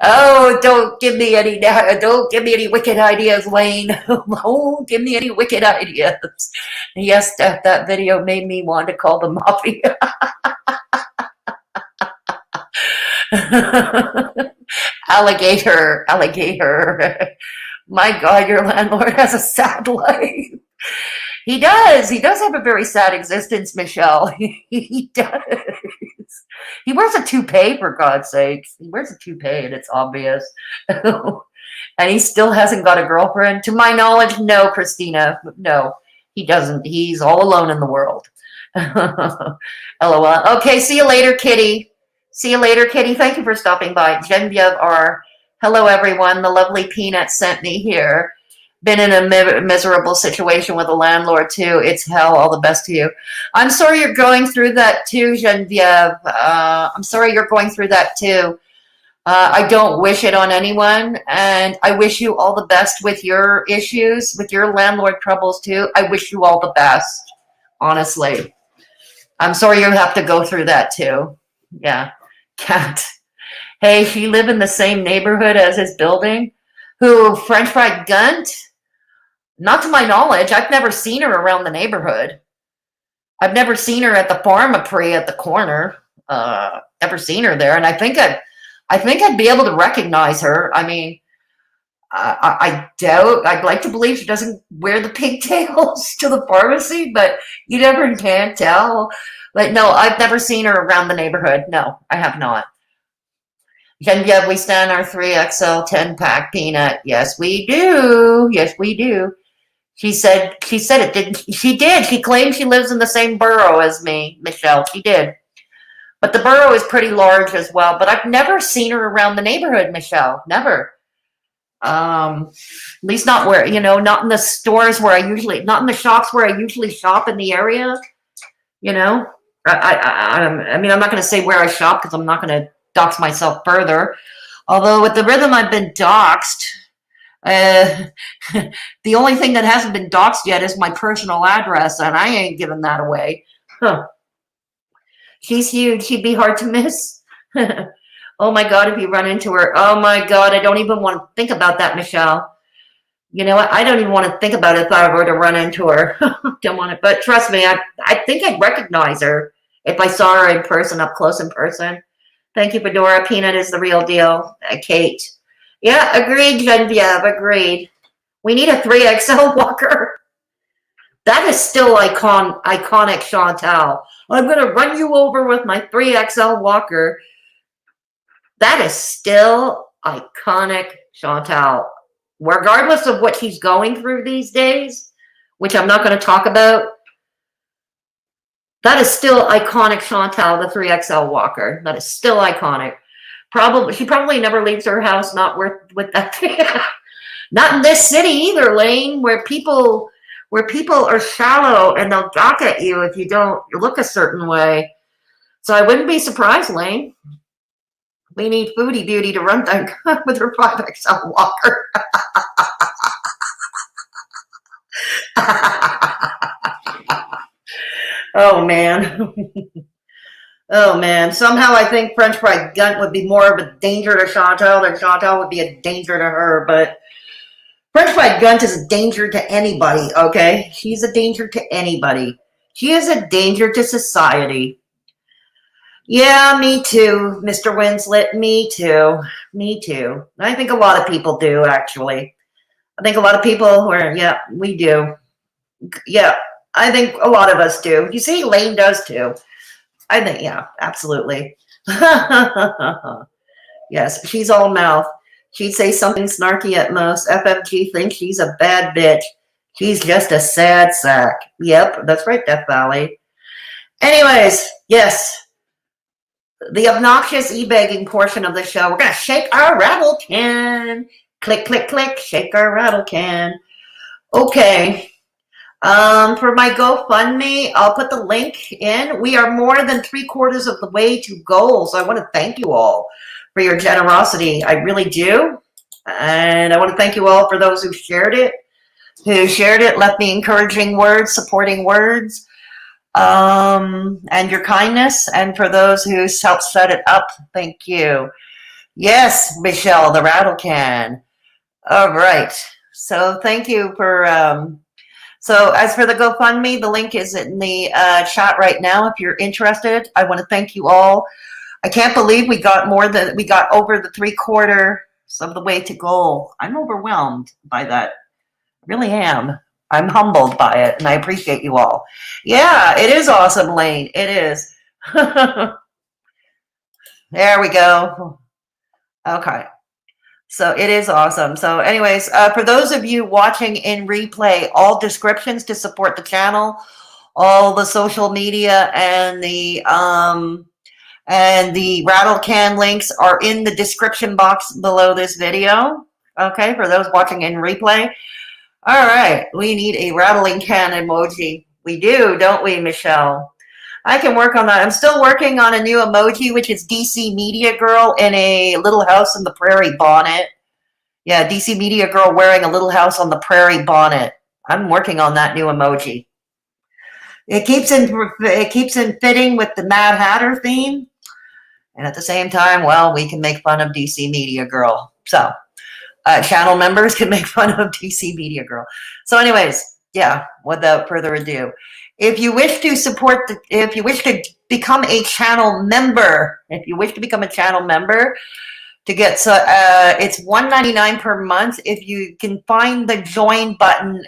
Oh, don't give me any wicked ideas, Wayne. Don't give me any wicked ideas. Yes, that video made me want to call the mafia. Alligator. My God, your landlord has a sad life. He does have a very sad existence, Michelle. He does. He wears a toupee, for God's sakes. He wears a toupee, and it's obvious. And he still hasn't got a girlfriend. To my knowledge, no, Christina. No, he doesn't. He's all alone in the world. LOL. Okay, see you later, Kitty. See you later, Kitty. Thank you for stopping by. Genevieve R. Hello, everyone. The lovely Peanut sent me here. Been in a miserable situation with a landlord, too. It's hell. All the best to you. I'm sorry you're going through that, too, Genevieve. I'm sorry you're going through that, too. I don't wish it on anyone, and I wish you all the best with your issues, with your landlord troubles, too. I wish you all the best, honestly. I'm sorry you have to go through that, too. Yeah. Cat. Hey, she live in the same neighborhood as his building? Who, French Fried Gunt? Not to my knowledge. I've never seen her around the neighborhood. I've never seen her at the Pharmaprix at the corner. Never seen her there, and I think I'd be able to recognize her. I mean, I doubt. I'd like to believe she doesn't wear the pigtails to the pharmacy, but you never can tell. But no, I've never seen her around the neighborhood. No, I have not. Genevieve, we stand our 3XL 10-pack Peanut. Yes, we do. Yes, we do. She said it didn't. She did. She claimed she lives in the same borough as me, Michelle. She did. But the borough is pretty large as well. But I've never seen her around the neighborhood, Michelle. Never. At least not where, not in the stores where not in the shops where I usually shop in the area. I mean, I'm not going to say where I shop because I'm not going to dox myself further. Although with the rhythm I've been doxed. The only thing that hasn't been doxed yet is my personal address, and I ain't giving that away. Huh. She's huge. She'd be hard to miss. Oh my God, if you run into her. Oh my God, I don't even want to think about that, Michelle. You know what? I don't even want to think about it if I were to run into her. Don't want it. But trust me, I think I'd recognize her if I saw her in person, up close in person. Thank you, Fedora. Peanut is the real deal. Kate. Yeah, agreed, Genevieve. Agreed. We need a 3XL walker. That is still iconic Chantal. I'm going to run you over with my 3XL walker. That is still iconic Chantal. Regardless of what she's going through these days, which I'm not going to talk about, That is still iconic Chantal, the 3XL walker. That is still iconic. Probably, she probably never leaves her house not with that. Not in this city either, Lane, where people are shallow and they'll gawk at you if you don't look a certain way. So I wouldn't be surprised, Lane. We need Foodie Beauty to run that with her 5XL walker. Oh, man. Oh, man. Somehow I think French Fried Gunt would be more of a danger to Chantal than Chantal would be a danger to her. But French Fried Gunt is a danger to anybody, okay? She's a danger to anybody. She is a danger to society. Yeah, me too, Mr. Winslet. Me too. Me too. I think a lot of people do, actually. I think a lot of people who are, yeah, we do. Yeah, I think a lot of us do. You see, Lane does too. I think, yeah, absolutely. Yes, she's all mouth. She'd say something snarky at most. FFG thinks she's a bad bitch. She's just a sad sack. Yep, that's right, Death Valley. Anyways, yes. The obnoxious e-begging portion of the show. We're going to shake our rattle can. Click, click, click. Shake our rattle can. Okay. For my GoFundMe, I'll put the link in. We are more than 3/4 of the way to goal. So I want to thank you all for your generosity. I really do. And I want to thank you all for those who shared it, left me encouraging words, supporting words, and your kindness. And for those who helped set it up, thank you. Yes, Michelle, the rattle can. All right. So thank you for... So as for the GoFundMe, the link is in the chat right now. If you're interested, I want to thank you all. I can't believe we got over the 3/4 of the way to goal. I'm overwhelmed by that. I really am. I'm humbled by it, and I appreciate you all. Yeah, it is awesome, Lane. It is. There we go. Okay. So it is awesome. So anyways, for those of you watching in replay, all descriptions to support the channel, all the social media and the rattle can links are in the description box below this video. Okay, for those watching in replay. All right, we need a rattling can emoji. We do, don't we, Michelle? I can work on that. I'm still working on a new emoji, which is DC Media Girl in a Little House on the Prairie bonnet. Yeah, DC Media Girl wearing a Little House on the Prairie bonnet. I'm working on that new emoji. It keeps in fitting with the Mad Hatter theme. And at the same time, well, we can make fun of DC Media Girl. So, channel members can make fun of DC Media Girl. So anyways, yeah, without further ado, if you wish to become a channel member, to get, it's $1.99 per month. If you can find the join button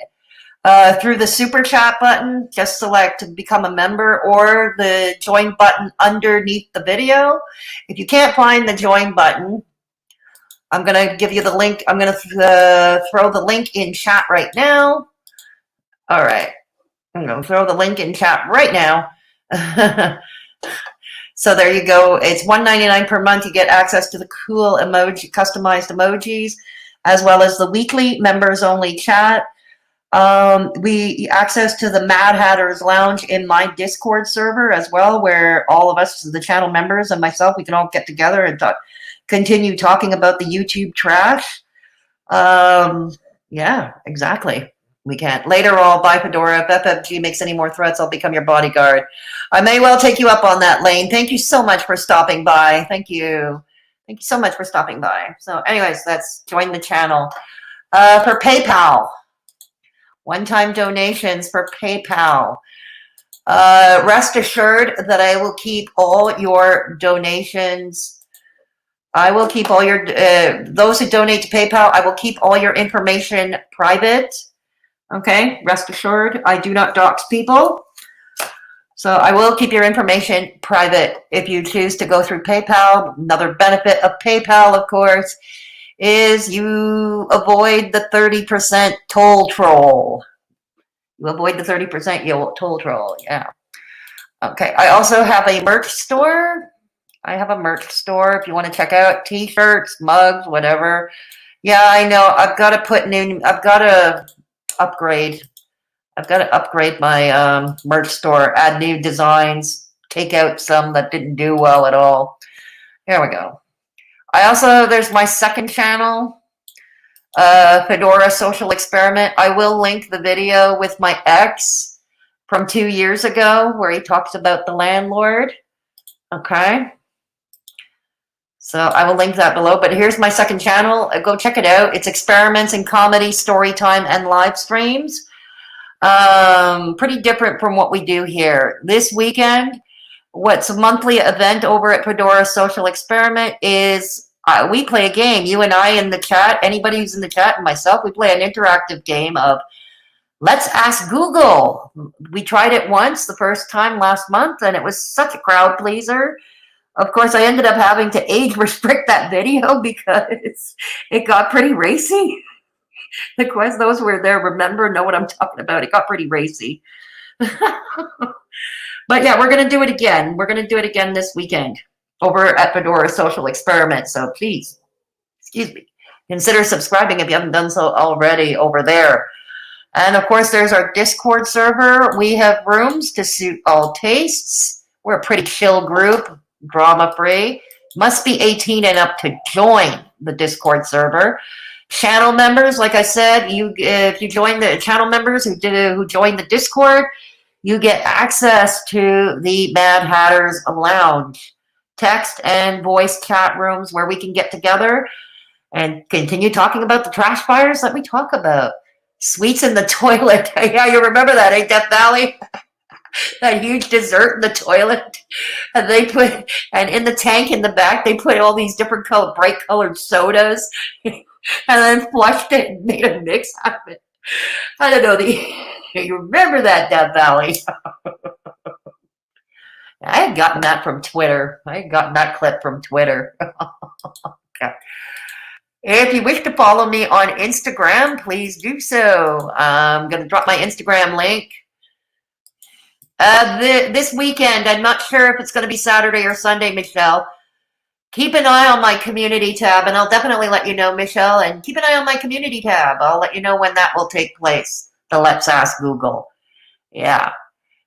through the super chat button, just select become a member or the join button underneath the video. If you can't find the join button, I'm going to give you the link. I'm going to throw the link in chat right now. All right. I'm going to throw the link in chat right now. So there you go. It's $1.99 per month. You get access to the cool customized emojis, as well as the weekly members only chat. We access to the Mad Hatters Lounge in my Discord server as well, where all of us, the channel members and myself, we can all get together and continue talking about the YouTube trash. Yeah, exactly. We can't. Later, I'll buy Fedora. If FFG makes any more threats, I'll become your bodyguard. I may well take you up on that, Lane. Thank you so much for stopping by. Thank you. Thank you so much for stopping by. So anyways, let's join the channel. For PayPal, one-time donations for PayPal. Rest assured that I will keep all your donations. I will keep all your, those who donate to PayPal, I will keep all your information private. Okay, rest assured, I do not dox people. So I will keep your information private if you choose to go through PayPal. Another benefit of PayPal, of course, is you avoid the 30% toll troll. You avoid the 30% toll troll, yeah. Okay, I also have a merch store. I have a merch store if you want to check out t-shirts, mugs, whatever. Yeah, I know. I've got to put new. I've got to upgrade. I've got to upgrade my merch store. Add new designs. Take out some that didn't do well at all. Here we go. I also there's my second channel, Fedora Social Experiment. I will link the video with my ex from 2 years ago where he talks about the landlord. Okay. So I will link that below. But here's my second channel. Go check it out. It's experiments in comedy, story time, and live streams. Pretty different from what we do here. This weekend, what's a monthly event over at Fedora Social Experiment is we play a game. You and I in the chat, anybody who's in the chat, and myself, we play an interactive game of Let's Ask Google. We tried it once the first time last month, and it was such a crowd pleaser. Of course, I ended up having to age restrict that video because it got pretty racy. The quest, those who were there remember, know what I'm talking about. It got pretty racy. But yeah, we're going to do it again. We're going to do it again this weekend over at Fedora Social Experiment. So please, excuse me, consider subscribing if you haven't done so already over there. And of course, there's our Discord server. We have rooms to suit all tastes. We're a pretty chill group, drama-free. Must be 18 and up to join the Discord server. Channel members, like I said, if you join the channel members who join the Discord, you get access to the Mad Hatters Lounge, text and voice chat rooms where we can get together and continue talking about the trash fires that we talk about. Sweets in the toilet. Yeah, you remember that, eh, Death Valley? That huge dessert in the toilet. And they put, and in the tank in the back, they put all these different bright colored sodas and then flushed it and made a mix out of it. I don't know, you remember that, Death Valley? I had gotten that from Twitter. I had gotten that clip from Twitter. Okay. If you wish to follow me on Instagram, please do so. I'm going to drop my Instagram link. This weekend, I'm not sure if it's going to be Saturday or Sunday, Michelle. Keep an eye on my community tab, and I'll definitely let you know, Michelle. And keep an eye on my community tab. I'll let you know when that will take place. The Let's Ask Google. Yeah.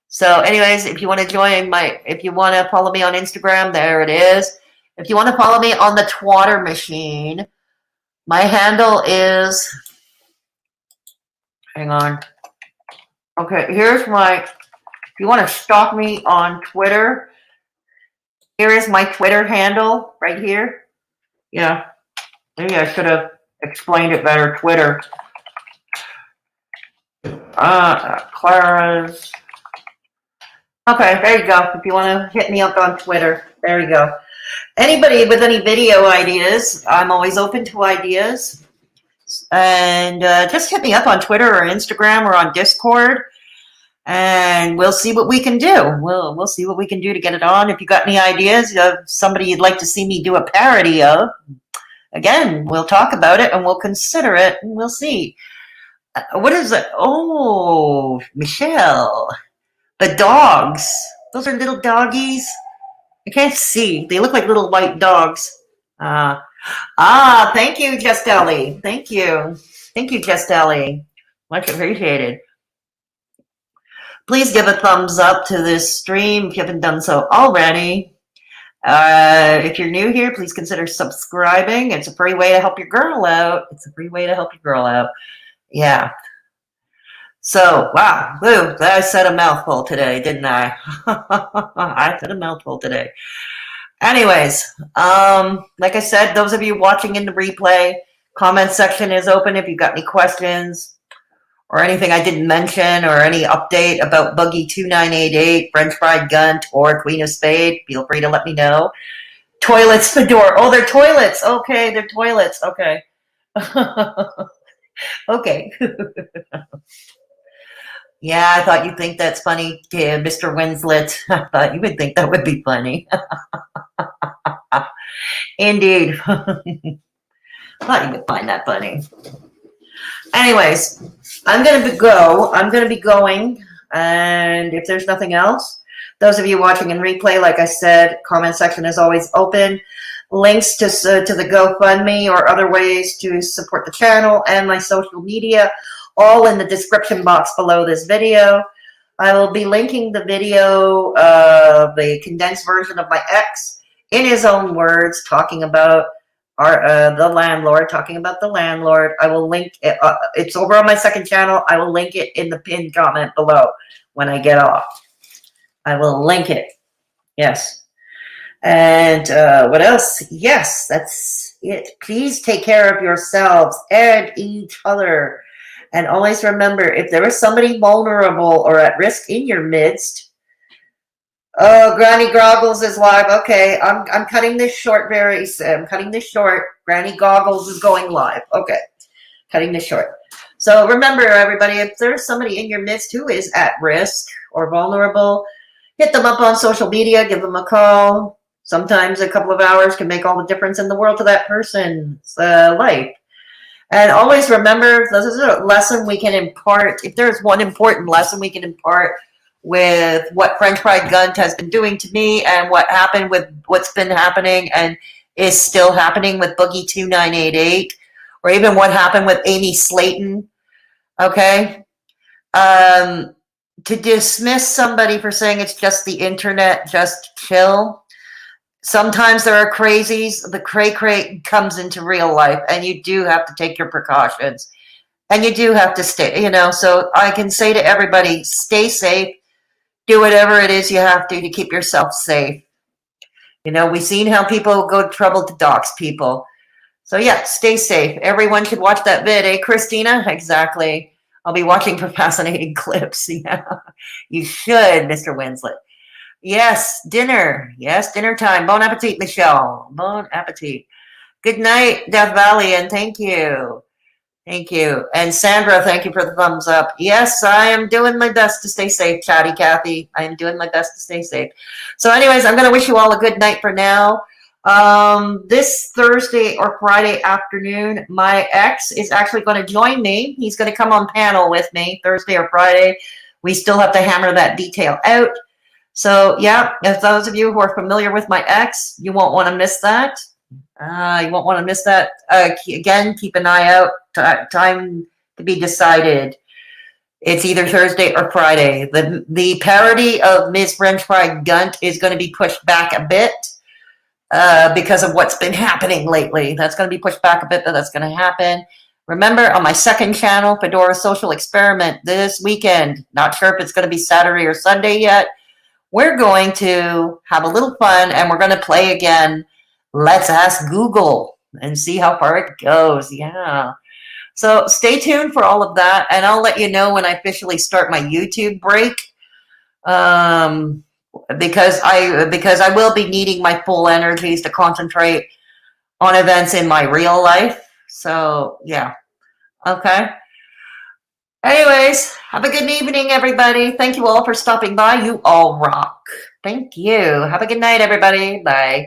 So anyways, if you want to if you want to follow me on Instagram, there it is. If you want to follow me on the Twatter machine, my handle is, hang on. Okay, here's if you want to stalk me on Twitter, here is my Twitter handle right here. Yeah, maybe I should have explained it better. Twitter. Clara's. Okay, there you go. If you want to hit me up on Twitter, there you go. Anybody with any video ideas, I'm always open to ideas. And just hit me up on Twitter or Instagram or on Discord. And we'll see what we can do. We'll see what we can do to get it on. If you got any ideas of somebody you'd like to see me do a parody of, again, we'll talk about it and we'll consider it and we'll see. What is it? Oh, Michelle. The dogs. Those are little doggies. I can't see. They look like little white dogs. Thank you, Justelli. Thank you. Thank you, Justelli. Much appreciated. Please give a thumbs up to this stream if you haven't done so already. If you're new here, please consider subscribing. It's a free way to help your girl out. It's a free way to help your girl out. Yeah. So, wow, woo, I said a mouthful today, didn't I? I said a mouthful today. Anyways, like I said, those of you watching in the replay, comment section is open if you've got any questions or anything I didn't mention or any update about Boogie2988, French Fried Gun, or Queen of Spade. Feel free to let me know. Toilets, Fedora. Oh, they're toilets. Okay, they're toilets. Okay. Okay. Yeah, I thought you'd think that's funny, yeah, Mr. Winslet. I thought you would think that would be funny. Indeed. I thought you would find that funny. Anyways, I'm going to go. I'm going to be going. And if there's nothing else, Those of you watching in replay, like I said, comment section is always open. Links to the GoFundMe or other ways to support the channel and my social media, all in the description box below this video. I will be linking the video, the condensed version of my ex, in his own words, talking about the landlord, I will link it. It's over on my second channel. I will link it in the pinned comment below when I get off. I will link it. Yes. And what else? Yes, that's it. Please take care of yourselves and each other. And always remember, if there is somebody vulnerable or at risk in your midst, oh, Granny Goggles is live. Okay, I'm cutting this short very soon. I'm cutting this short. Granny Goggles is going live. Okay, cutting this short. So remember, everybody, if there's somebody in your midst who is at risk or vulnerable, hit them up on social media, give them a call. Sometimes a couple of hours can make all the difference in the world to that person's life. And always remember, this is a lesson we can impart. If there's one important lesson we can impart with what French Fried Gunt has been doing to me and what happened with what's been happening and is still happening with Boogie2988, or even what happened with Amy Slayton, okay? To dismiss somebody for saying it's just the internet, just chill. Sometimes there are crazies. The cray-cray comes into real life, and you do have to take your precautions. And you do have to stay, you know, so I can say to everybody, stay safe. Do whatever it is you have to keep yourself safe. You know, we've seen how people go to trouble to dox people. So, yeah, stay safe. Everyone should watch that vid, eh, Christina? Exactly. I'll be watching for fascinating clips. Yeah, you should, Mr. Winslet. Yes, dinner. Yes, dinner time. Bon appetit, Michelle. Bon appetit. Good night, Death Valley, and thank you. Thank you. And Sandra, thank you for the thumbs up. Yes, I am doing my best to stay safe, Chatty Cathy. I am doing my best to stay safe. So anyways, I'm going to wish you all a good night for now. This Thursday or Friday afternoon, my ex is actually going to join me. He's going to come on panel with me Thursday or Friday. We still have to hammer that detail out. So, yeah, if those of you who are familiar with my ex, you won't want to miss that. You won't want to miss that. Again, keep an eye out. Time to be decided. It's either Thursday or Friday. The parody of Ms. French Fried Gunt is going to be pushed back a bit because of what's been happening lately. That's going to be pushed back a bit, but that's going to happen. Remember, on my second channel, Fedora Social Experiment, this weekend, not sure if it's going to be Saturday or Sunday yet, we're going to have a little fun, and we're going to play again Let's Ask Google and see how far it goes. Yeah. So stay tuned for all of that, and I'll let you know when I officially start my YouTube break, because I will be needing my full energies to concentrate on events in my real life. So, yeah. Okay. Anyways, have a good evening, everybody. Thank you all for stopping by. You all rock. Thank you. Have a good night, everybody. Bye.